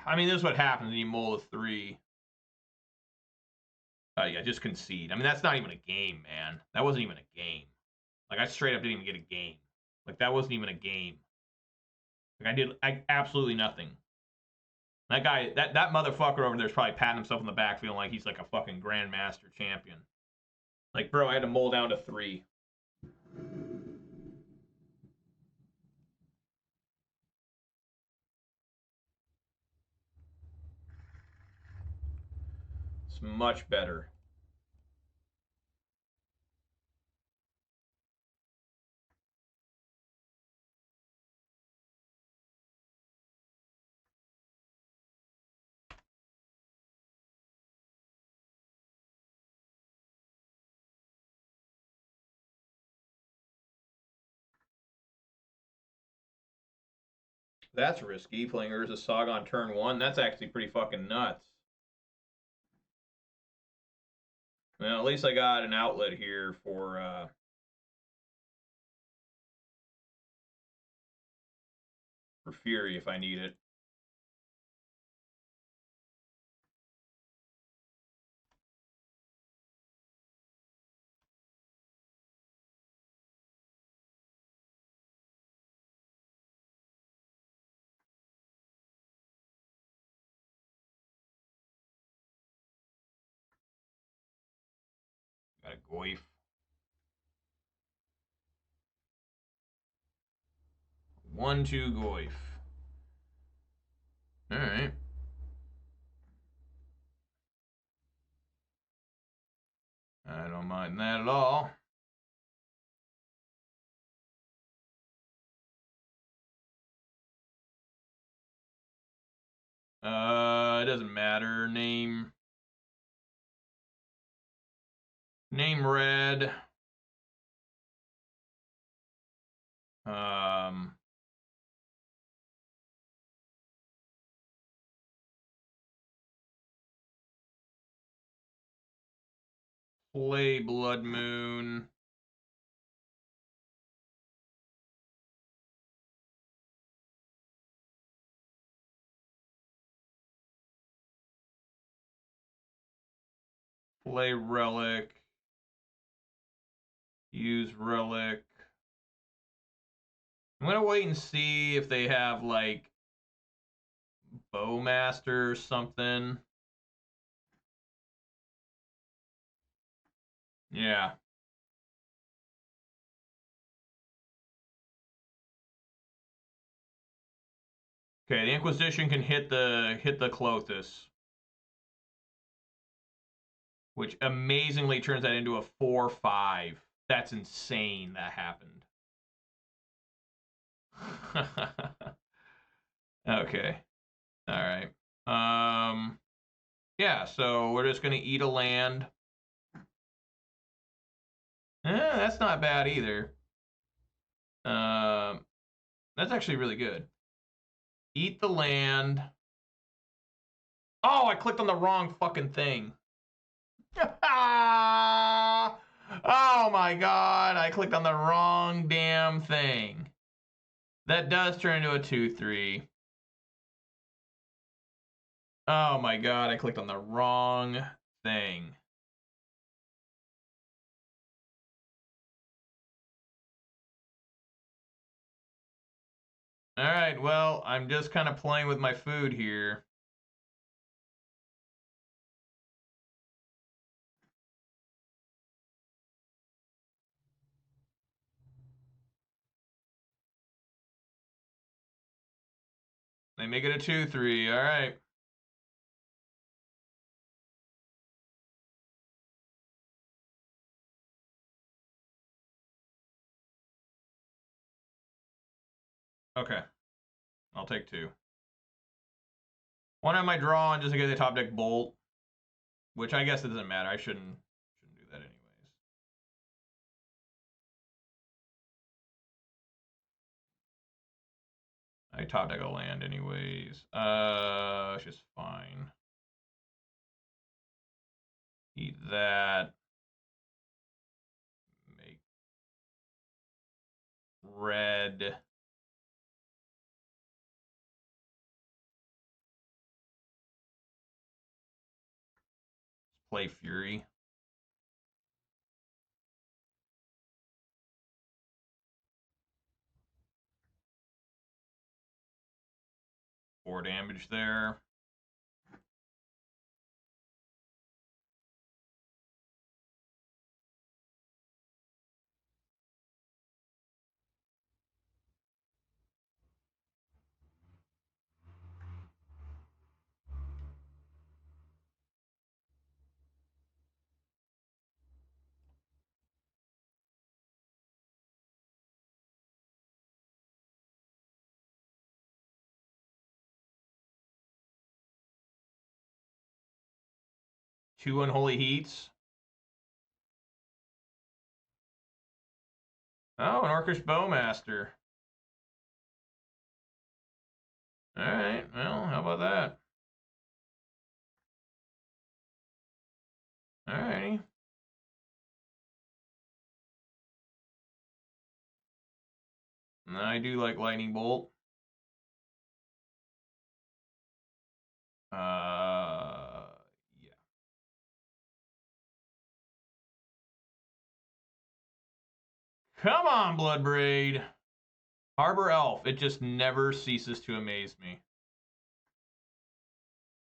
I mean, this is what happens when you mold a 3. Yeah, just concede. I mean, that's not even a game, man. That wasn't even a game. Like, I straight up didn't even get a game. Like, that wasn't even a game. Like, I absolutely nothing. That guy, that motherfucker over there is probably patting himself on the back, feeling like he's like a fucking grandmaster champion. Like, bro, I had to mold down to 3. It's much better. That's risky, playing Urza Saga on turn 1. That's actually pretty fucking nuts. Well, at least I got an outlet here for Fury if I need it. Got a Goif. 1/2 Goif. Alright. I don't mind that at all. It doesn't matter. Name red. Play Blood Moon. Play Relic. Use Relic. I'm gonna wait and see if they have like Bowmaster or something. Yeah. Okay, the Inquisition can hit the Clothis, which amazingly turns that into a 4/5. That's insane that happened. Okay. All right. Yeah, so we're just gonna eat a land. That's not bad either. That's actually really good. Eat the land. Oh, I clicked on the wrong fucking thing. Oh my god, I clicked on the wrong damn thing. That does turn into a 2/3. Oh my god, I clicked on the wrong thing. Alright, well, I'm just kind of playing with my food here. They make it a 2/3, alright. Okay. I'll take 2. One on my draw and just to get the top deck bolt. Which I guess it doesn't matter. I shouldn't do that anyways. I top deck a land anyways. It's just fine. Eat that. Make red. Play Fury. Four damage there. Two Unholy Heats. Oh, an Orcish Bowmaster. Alright, well, how about that? Alrighty. I do like Lightning Bolt. Yeah. Come on, Bloodbraid. Harbor Elf. It just never ceases to amaze me.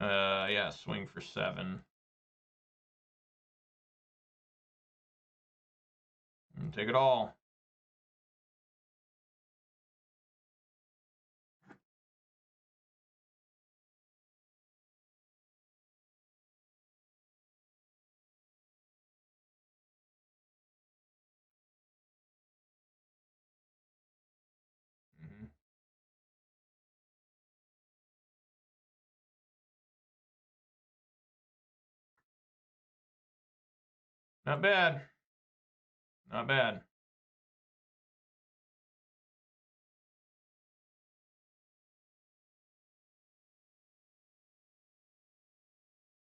Yeah, swing for 7. And take it all. Not bad. Not bad.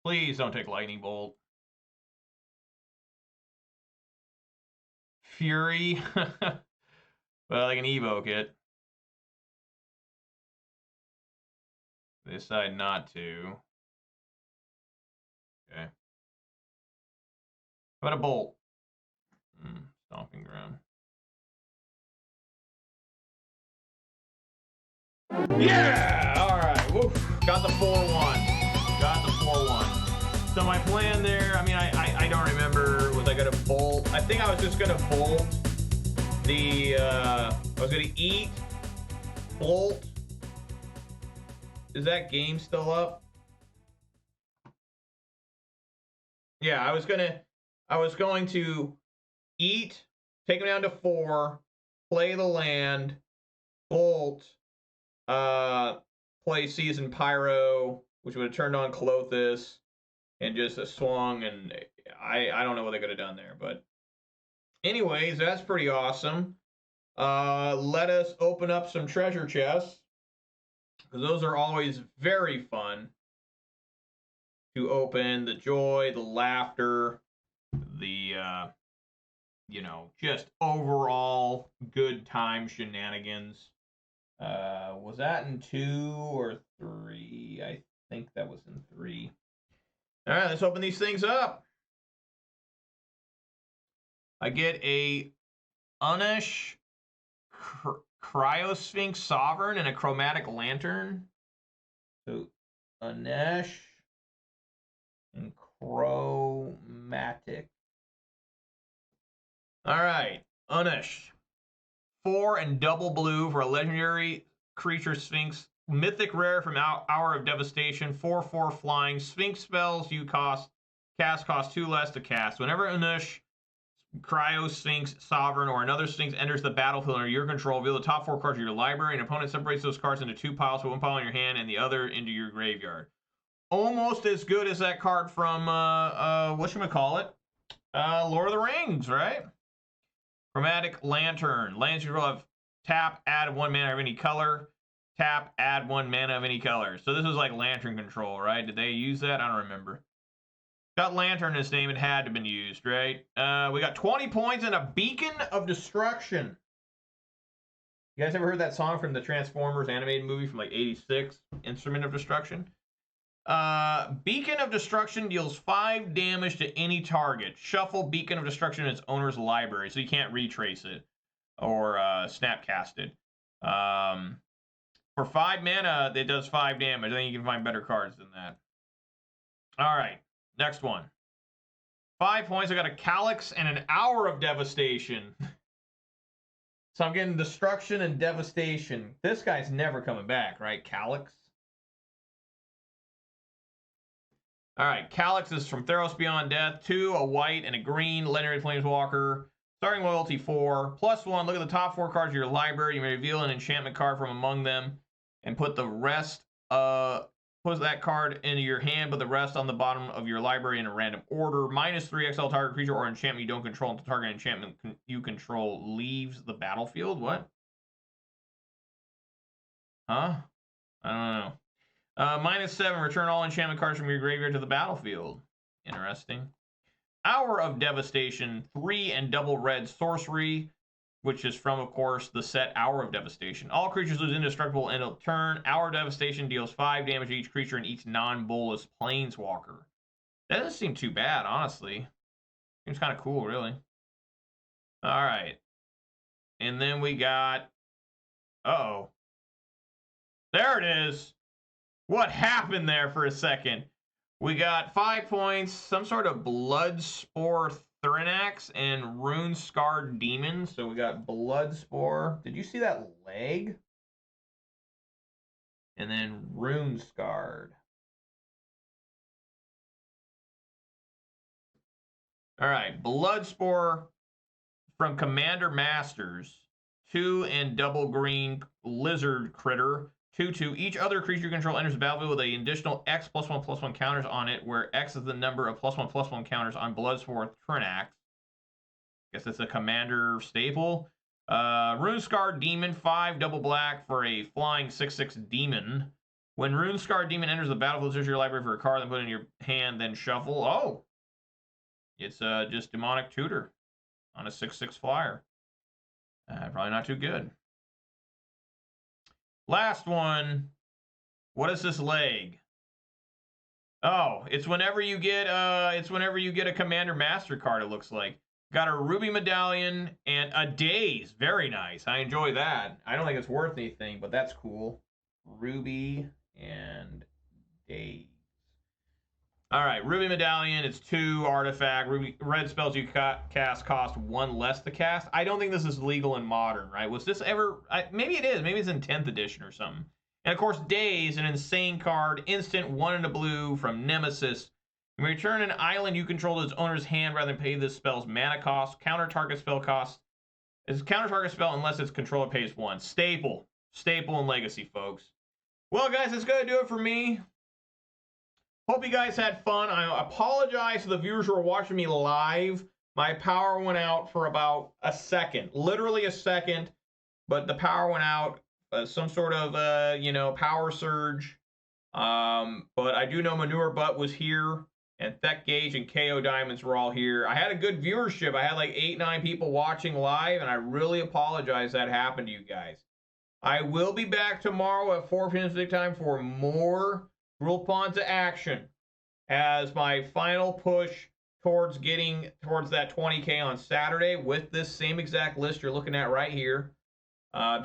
Please don't take Lightning Bolt. Fury. Well, I can evoke it. They decide not to. Okay. How about a bolt? Stomping ground. Yeah! Alright. Got the 4-1. Got the 4-1. So my plan there, I mean, I don't remember. Was I going to bolt? I think I was just going to bolt the, I was going to eat, bolt. Is that game still up? Yeah, I was going to eat, take him down to 4, play the land, bolt, play Season Pyro, which would have turned on Clothis, and just a swung, and I don't know what they could have done there, but anyways, that's pretty awesome. Let us open up some treasure chests, because those are always very fun to open. The joy, the laughter, the you know, just overall good time shenanigans. Was that in 2 or 3? I think that was in 3. All right, let's open these things up. I get a Unish Cryosphinx Sovereign and a Chromatic Lantern. So Unish and Chromatic. All right, Unish. 4 and double blue for a legendary creature Sphinx. Mythic rare from Hour of Devastation. 4/4 flying. Sphinx spells you cast cost 2 less to cast. Whenever Unish, Cryo Sphinx, Sovereign, or another Sphinx enters the battlefield under your control, reveal the top 4 cards of your library. An opponent separates those cards into 2 piles, with 1 pile in your hand and the other into your graveyard. Almost as good as that card from whatchamacallit? Lord of the Rings, right? Chromatic Lantern. Lands you have tap, add 1 mana of any color. Tap, add 1 mana of any color. So this is like Lantern control, right? Did they use that? I don't remember. Got Lantern in its name. It had to have been used, right? We got 20 points and a Beacon of Destruction. You guys ever heard that song from the Transformers animated movie from like 86? Instrument of Destruction? Beacon of Destruction deals 5 damage to any target. Shuffle Beacon of Destruction in its owner's library, so you can't retrace it or snapcast it. For 5 mana, it does 5 damage. I think you can find better cards than that. All right, next one. 5 points. I got a Calyx and an Hour of Devastation. So I'm getting Destruction and Devastation. This guy's never coming back, right? Calyx. All right, Calyx is from Theros Beyond Death. 2, a white, and a green. Legendary Planeswalker. Starting loyalty 4. +1, look at the top 4 cards of your library. You may reveal an enchantment card from among them and put the rest, put that card into your hand, put the rest on the bottom of your library in a random order. -3, exile target creature or enchantment you don't control until target enchantment you control leaves the battlefield. What? Huh? I don't know. -7, return all enchantment cards from your graveyard to the battlefield. Interesting. Hour of Devastation, 3 and double red sorcery, which is from, of course, the set Hour of Devastation. All creatures lose indestructible end of turn. Hour of Devastation deals 5 damage to each creature and each non-bolus planeswalker. That doesn't seem too bad, honestly. Seems kind of cool, really. All right. And then we got... Uh-oh. There it is. What happened there for a second? We got 5 points, some sort of Bloodspore Thrinax and Rune Scarred Demon. So we got Bloodspore. Did you see that leg? And then Rune Scarred. All right, Bloodspore from Commander Masters. 2 and double green lizard critter. 2/2. Each other creature you control enters the battlefield with an additional X +1/+1 counters on it, where X is the number of +1/+1 counters on Bloodsport Trinax. Guess it's a commander staple. Runescarred Demon, 5 double black for a flying 6/6 demon. When Runescarred Demon enters the battlefield, search your library for a card, then put it in your hand, then shuffle. Oh! It's just Demonic Tutor on a 6/6 flyer. Probably not too good. Last one. What is this leg? Oh, it's whenever you get a Commander Master card, it looks like. Got a Ruby Medallion and a Daze. Very nice. I enjoy that. I don't think it's worth anything, but that's cool. Ruby and Daze. All right, Ruby Medallion. It's 2 artifact. Ruby red spells you cast cost 1 less to cast. I don't think this is legal in Modern, right? Was this ever? Maybe it is. Maybe it's in 10th edition or something. And of course, Daze, an insane card, instant 1 and a blue from Nemesis. When you return an island you control to its owner's hand rather than pay this spell's mana cost. Counter target spell cost. It's a counter target spell unless its controller pays 1. Staple. Staple in Legacy, folks. Well, guys, that's going to do it for me. Hope you guys had fun. I apologize to the viewers who are watching me live. My power went out for about a second. Literally a second. But the power went out. Some sort of, power surge. But I do know Manure Butt was here. And Thek Gage and KO Diamonds were all here. I had a good viewership. I had like 8-9 people watching live. And I really apologize that happened to you guys. I will be back tomorrow at 4 p.m. Pacific time for more Gruul Ponza action as my final push towards getting towards that 20K on Saturday with this same exact list you're looking at right here.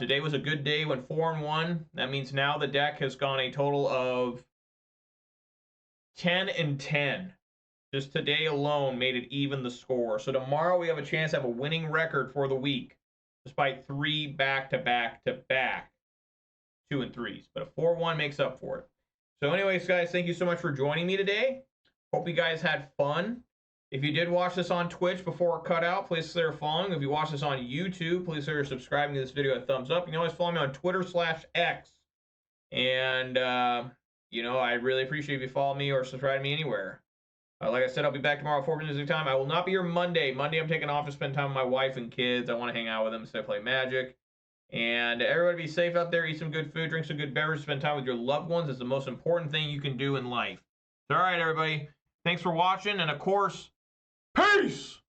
Today was a good day, went 4-1. That means now the deck has gone a total of 10-10. Just today alone made it even the score. So tomorrow we have a chance to have a winning record for the week, despite 3 back-to-back 2 and 3s. But a 4-1 makes up for it. So anyways, guys, thank you so much for joining me today. Hope you guys had fun. If you did watch this on Twitch before it cut out, please consider following. If you watch this on YouTube, please consider subscribing to this video a thumbs up. You can always follow me on Twitter/X. And, I really appreciate if you follow me or subscribe to me anywhere. Like I said, I'll be back tomorrow at 4 p.m. time. I will not be here Monday. Monday, I'm taking off to spend time with my wife and kids. I want to hang out with them instead of play Magic. And everybody be safe out there. Eat some good food, drink some good beverages, spend time with your loved ones. It's the most important thing you can do in life. So, all right, everybody. Thanks for watching. And, of course, peace!